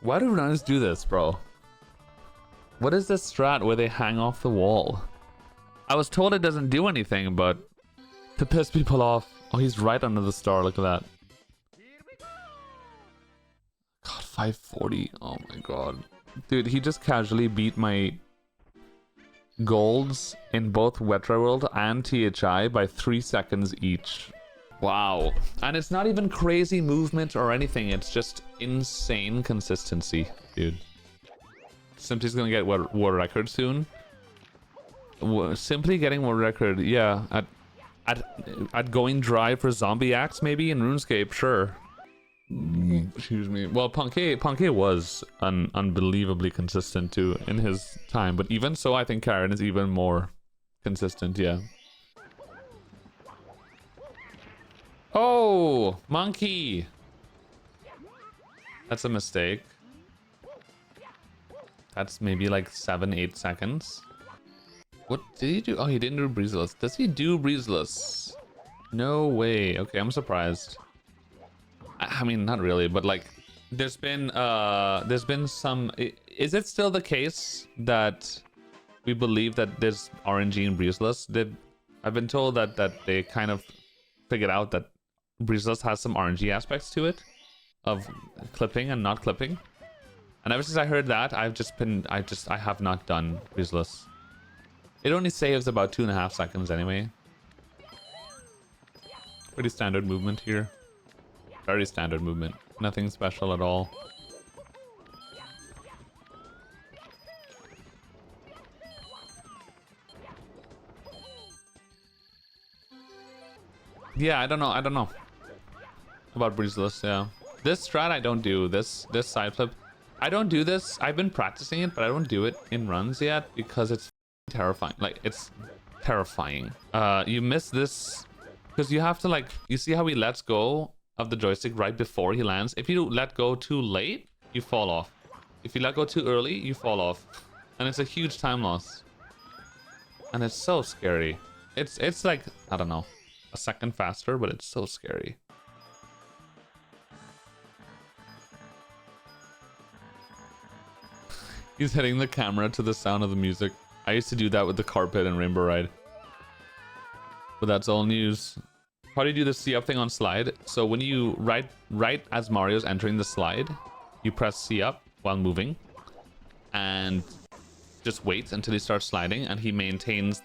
Why do runners do this, bro? What is this strat where they hang off the wall? I was told it doesn't do anything, but to piss people off. Oh, he's right under the star. Look at that. God, 540. Oh my god. Dude, he just casually beat my golds in both Wetra World and THI by 3 seconds each. Wow. And it's not even crazy movement or anything. It's just insane consistency, dude. Simply's gonna get world record soon. Simply getting world record, yeah. At going dry for zombie acts maybe in RuneScape, sure. Excuse me. Well, Punkay was unbelievably consistent too in his time, but even so, I think Karin is even more consistent. Yeah. Oh, monkey. That's a mistake. That's maybe like 7-8 seconds. What did he do? Oh, he didn't do breezeless. Does he do breezeless? No way. Okay, I'm surprised. I mean, not really, but like, there's been some. Is it still the case that we believe that there's RNG in breezeless? I've been told that they kind of figured out that breezeless has some RNG aspects to it, of clipping and not clipping. And ever since I heard that, I have not done breezeless. It only saves about 2.5 seconds anyway. Pretty standard movement here. Very standard movement. Nothing special at all. Yeah, I don't know about breezeless. Yeah, this strat I don't do. This side flip, I don't do this. I've been practicing it, but I don't do it in runs yet because it's terrifying. Like, it's terrifying. You miss this because you have to, like, you see how he lets go of the joystick right before he lands. If you let go too late, you fall off. If you let go too early, you fall off, and it's a huge time loss. And it's so scary. It's like, I don't know, a second faster, but it's so scary. He's hitting the camera to the sound of the music. I used to do that with the carpet and Rainbow Ride. But that's all news. How do you do the C up thing on slide? So when you right as Mario's entering the slide, you press C up while moving and just wait until he starts sliding, and he maintains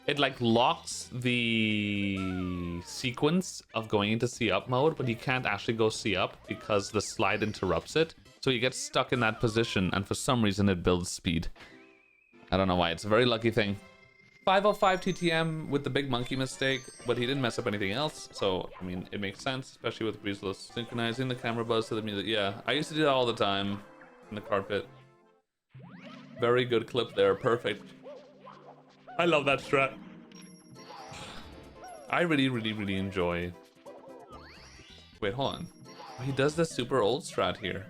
it like locks the sequence of going into C up mode, but you can't actually go C up because the slide interrupts it. So you get stuck in that position, and for some reason it builds speed. I don't know why. It's a very lucky thing. 505 TTM with the big monkey mistake, but he didn't mess up anything else. So, I mean, it makes sense, especially with breezeless. Synchronizing the camera buzz to the music. Yeah, I used to do that all the time in the carpet. Very good clip there. Perfect. I love that strat. I really enjoy. Wait, hold on. He does this super old strat here.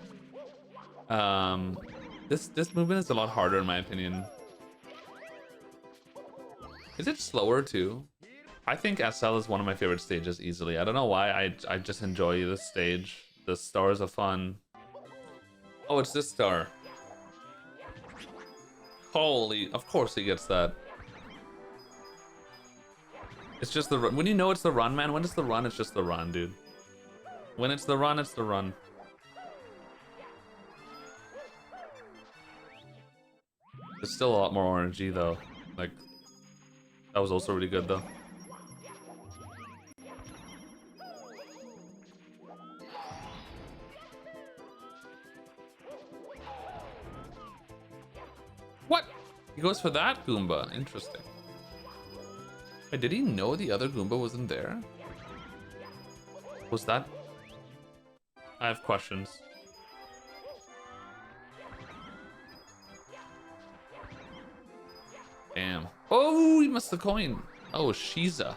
This movement is a lot harder in my opinion. Is it slower too? I think SL is one of my favorite stages easily. I don't know why. I just enjoy this stage. The stars are fun. Oh, it's this star. Holy, of course he gets that. It's just the run. When you know it's the run, man. When it's the run, it's just the run, dude. When it's the run, it's the run. There's still a lot more RNG though. Like, that was also really good though. What? He goes for that Goomba. Interesting. Wait, did he know the other Goomba wasn't there? Was that? I have questions. Damn. Oh, he missed the coin. Oh, Shiza.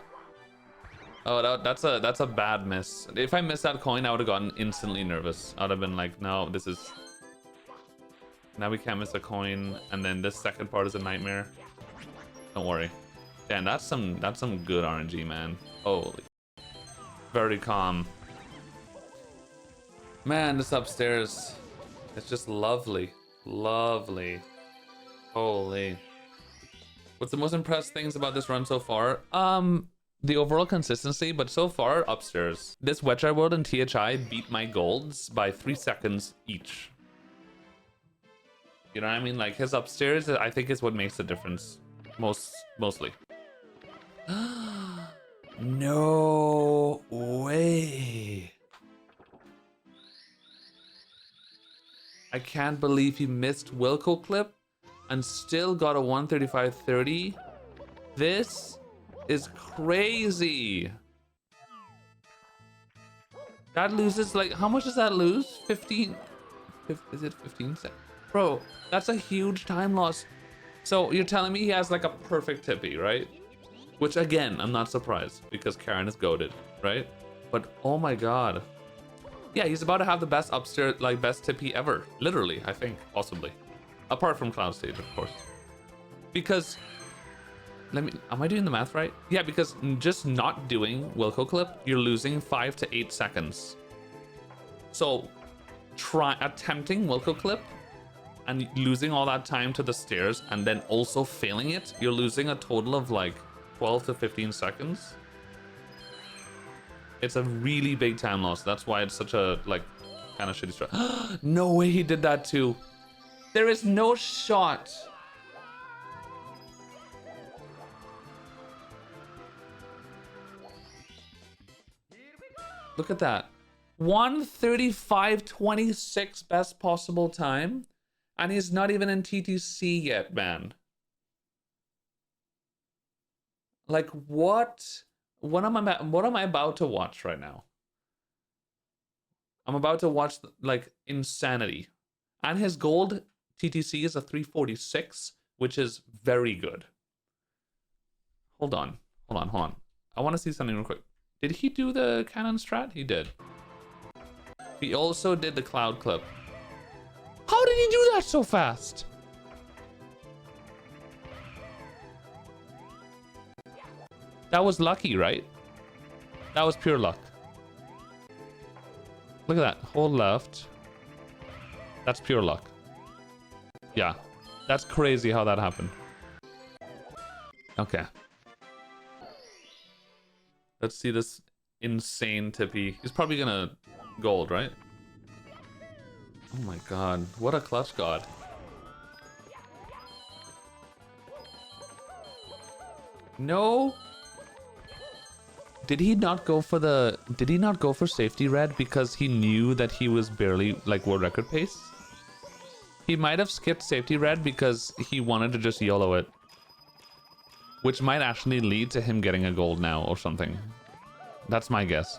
Oh, that's a bad miss. If I missed that coin, I would have gotten instantly nervous. I would have been like, no, this is... Now we can't miss a coin, and then this second part is a nightmare. Don't worry. Damn, that's some good RNG, man. Holy. Very calm. Man, this upstairs, it's just lovely. Lovely. Holy. What's the most impressed things about this run so far? The overall consistency, but so far, upstairs. This Wetcher World and THI beat my golds by 3 seconds each. You know what I mean? Like, his upstairs, I think, is what makes the difference. Mostly. No way. I can't believe he missed Wilco clip and still got a 135.30. This is crazy. That loses, like, how much does that lose? 15? Is it 15 cents? Bro, that's a huge time loss. So you're telling me he has like a perfect tippy, right? Which again, I'm not surprised because Karin is goated, right? But oh my god. Yeah, he's about to have the best upstairs, like best tippy ever. Literally, I think, possibly. Apart from Cloud Stage, of course. Because, am I doing the math right? Yeah, because just not doing Wilco clip, you're losing 5 to 8 seconds. So, attempting Wilco clip and losing all that time to the stairs and then also failing it, you're losing a total of like 12 to 15 seconds. It's a really big time loss. That's why it's such a like kind of shitty strat. No way he did that too. There is no shot. Look at that. 1:35.26 best possible time. And he's not even in TTC yet, man. Like, what? What am I about to watch right now? I'm about to watch, like, insanity. And his gold TTC is a 346, which is very good. Hold on. I want to see something real quick. Did he do the cannon strat? He did. He also did the cloud clip. How did he do that so fast? That was lucky, right? That was pure luck. Look at that. Hold left. That's pure luck. Yeah. That's crazy how that happened. Okay. Let's see this insane tippy. He's probably gonna gold, right? Oh my god, what a clutch god. No. Did he not go for safety red because he knew that he was barely like world record pace? He might have skipped safety red because he wanted to just YOLO it. Which might actually lead to him getting a gold now or something. That's my guess.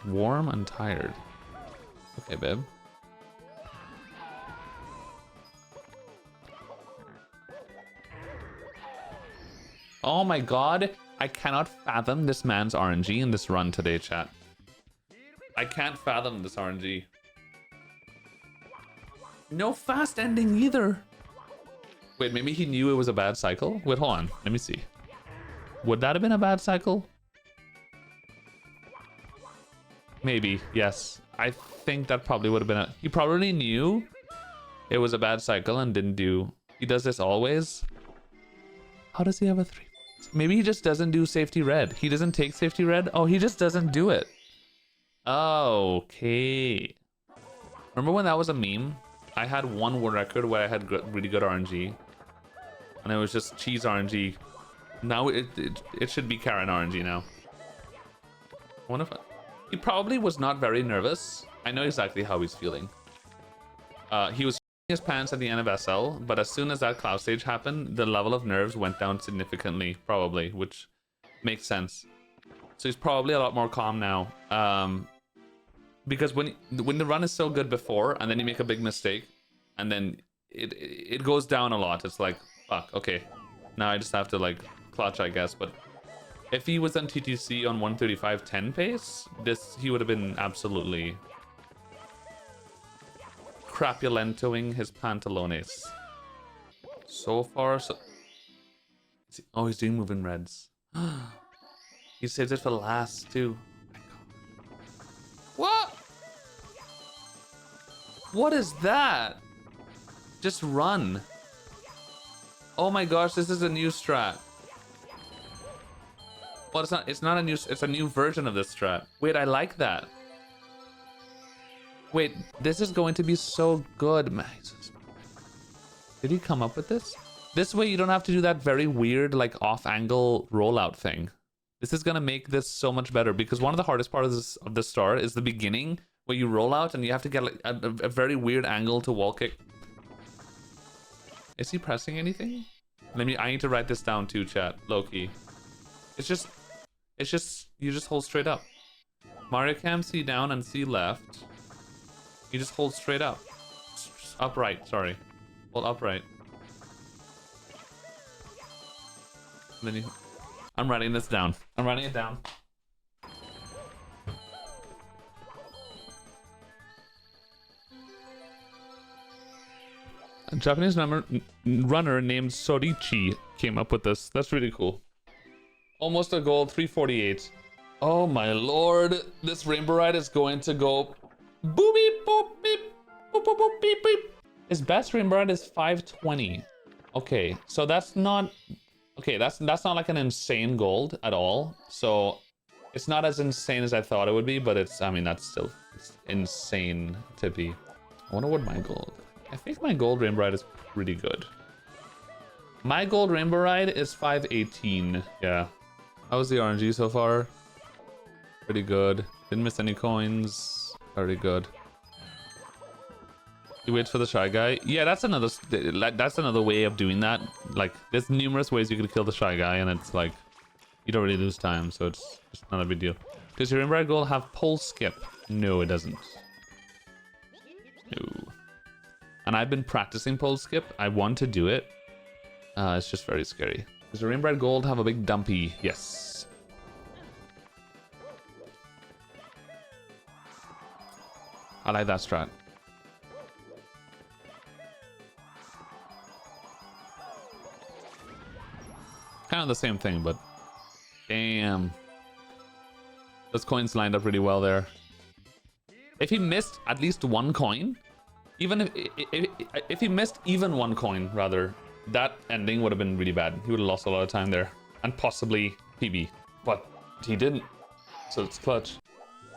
Warm and tired. Okay, babe. Oh my god, I cannot fathom this man's RNG in this run today, chat. I can't fathom this RNG. No fast ending either. Wait, maybe he knew it was a bad cycle? Wait, hold on, let me see. Would that have been a bad cycle? Maybe, yes. I think that probably would have been he probably knew it was a bad cycle and didn't do... He does this always. How does he have a 3? Maybe he just doesn't do safety red. He doesn't take safety red. Oh, he just doesn't do it. Okay. Remember when that was a meme? I had one world record where I had really good RNG. And it was just cheese RNG. Now it should be Karin RNG now. I wonder if he probably was not very nervous. I know exactly how he's feeling. He was his pants at the end of SL, but as soon as that cloud stage happened, the level of nerves went down significantly, probably, which makes sense. So he's probably a lot more calm now. Because when the run is so good before, and then you make a big mistake, and then it goes down a lot. It's like, fuck, okay, now I just have to like clutch, I guess. But if he was on TTC on 1:35.10 pace, he would have been absolutely crapulentoing his pantalones. So far, so... Oh, he's doing moving reds. He saved it for last, too. What? What is that? Just run. Oh my gosh, this is a new strat. Well, it's not a new, it's a new version of this strat. Wait, I like that. Wait, this is going to be so good. Did he come up with this? This way you don't have to do that very weird, like, off-angle rollout thing. This is gonna make this so much better, because one of the hardest parts of this star is the beginning, where you roll out and you have to get like a very weird angle to wall kick. Is he pressing anything? I need to write this down too, chat. Low key. It's just you just hold straight up. Mario Cam, C down and C left. You just hold straight up. Upright, sorry. Hold upright. And then I'm writing this down. I'm writing it down. A Japanese runner named Sorichi came up with this. That's really cool. Almost a gold, 348. Oh my lord. This rainbow ride is going to go boop beep boop beep boop boop boop beep beep. His best rainbow ride is 520. Okay, so that's not... Okay, that's not like an insane gold at all. So it's not as insane as I thought it would be, but it's, I mean, that's still insane to be. I wonder what my gold... I think my gold rainbow ride is pretty good. My gold rainbow ride is 518. Yeah. How was the RNG so far? Pretty good. Didn't miss any coins. Very good. You wait for the shy guy. Yeah, that's another way of doing that. Like, there's numerous ways you could kill the shy guy, and it's like you don't really lose time, so it's just not a big deal. Does your rainbow ride gold have pole skip? No, it doesn't. No. And I've been practicing pole skip. I want to do it. It's just very scary. Does your rainbow ride gold have a big dumpy? Yes. I like that strat. Kind of the same thing, but damn. Those coins lined up really well there. If he missed at least one coin, even if he missed even one coin, rather, that ending would have been really bad. He would have lost a lot of time there, and possibly PB, but he didn't. So it's clutch.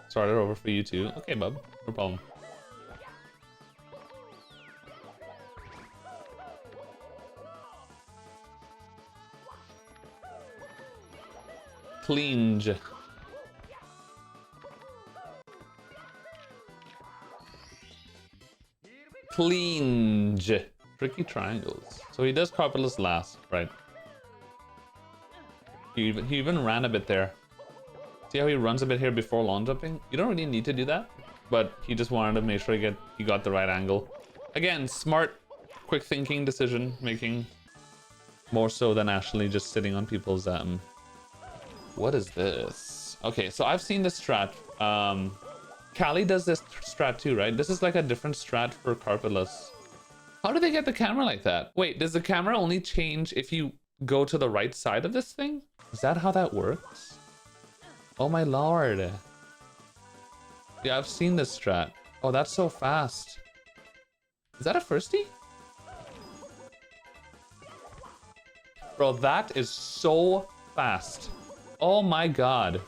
Started over for you too. Okay, bub, no problem. Cleange. Cleange. Tricky triangles. So he does carpetless last, right? He even ran a bit there. See how he runs a bit here before lawn jumping? You don't really need to do that, but he just wanted to make sure he got the right angle. Again, smart, quick thinking, decision making, more so than actually just sitting on people's What is this? Okay, so I've seen this strat. Callie does this strat too, right? This is like a different strat for carpetless. How do they get the camera like that? Wait, does the camera only change if you go to the right side of this thing? Is that how that works? Oh my lord. Yeah, I've seen this strat. Oh, that's so fast. Is that a firstie? Bro, that is so fast. Oh my god.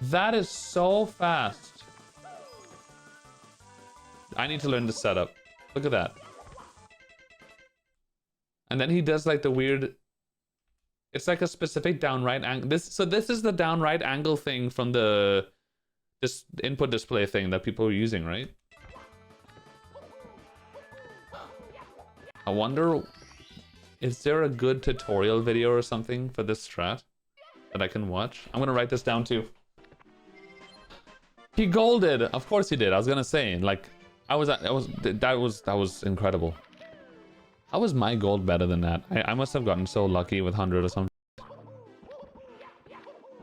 That is so fast. I need to learn the setup. Look at that. And then he does like the weird... It's like a specific down right angle. So this is the down right angle thing from the this input display thing that people are using, right? I wonder, is there a good tutorial video or something for this strat that I can watch? I'm gonna write this down too. He golded. Of course he did. I was gonna say, like, that was incredible. How was my gold better than that? I must have gotten so lucky with 100 or something.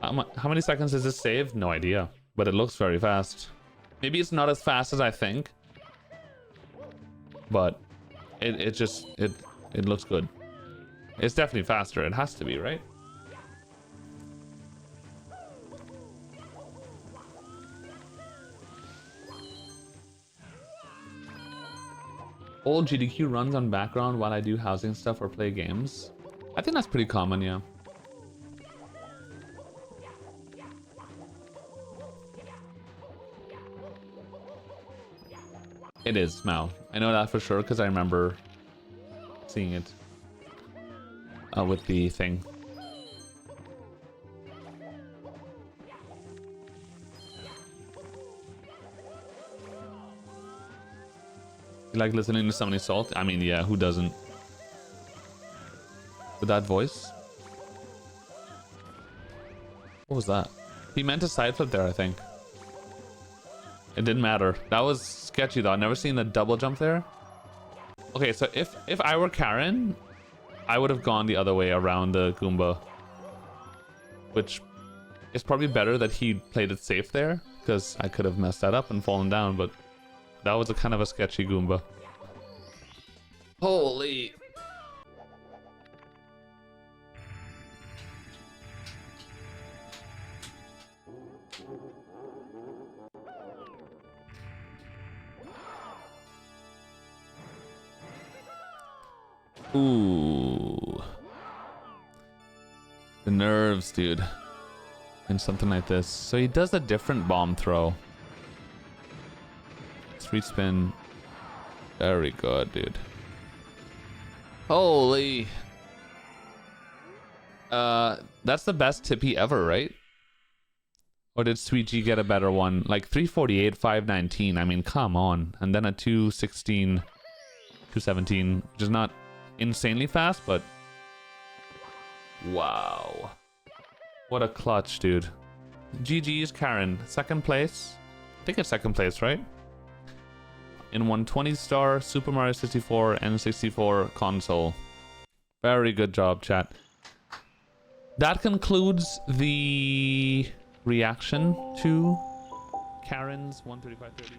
How many seconds is this saved? No idea. But it looks very fast. Maybe it's not as fast as I think. But it looks good. It's definitely faster. It has to be, right? All GDQ runs on background while I do housing stuff or play games. I think that's pretty common, yeah. It is, Mal. I know that for sure because I remember seeing it with the thing. You like listening to somebody salt? I mean, yeah, who doesn't? With that voice? What was that? He meant a side flip there, I think. It didn't matter. That was sketchy though. I've never seen a double jump there. Okay, so if I were Karin, I would have gone the other way around the Goomba. Which is probably better that he played it safe there, because I could have messed that up and fallen down, but that was a kind of a sketchy Goomba. Holy. Ooh. The nerves, dude. In something like this. So he does a different bomb throw. Street spin. Very good, dude. Holy. That's the best tippy ever, right? Or did Sweet G get a better one? Like 348, 519. I mean, come on. And then a 216, 217, which is not insanely fast, but wow. What a clutch, dude. GG's Karin. Second place. I think it's second place, right? In 120-star Super Mario 64 N64 console. Very good job, chat. That concludes the reaction to Karin's 135.30.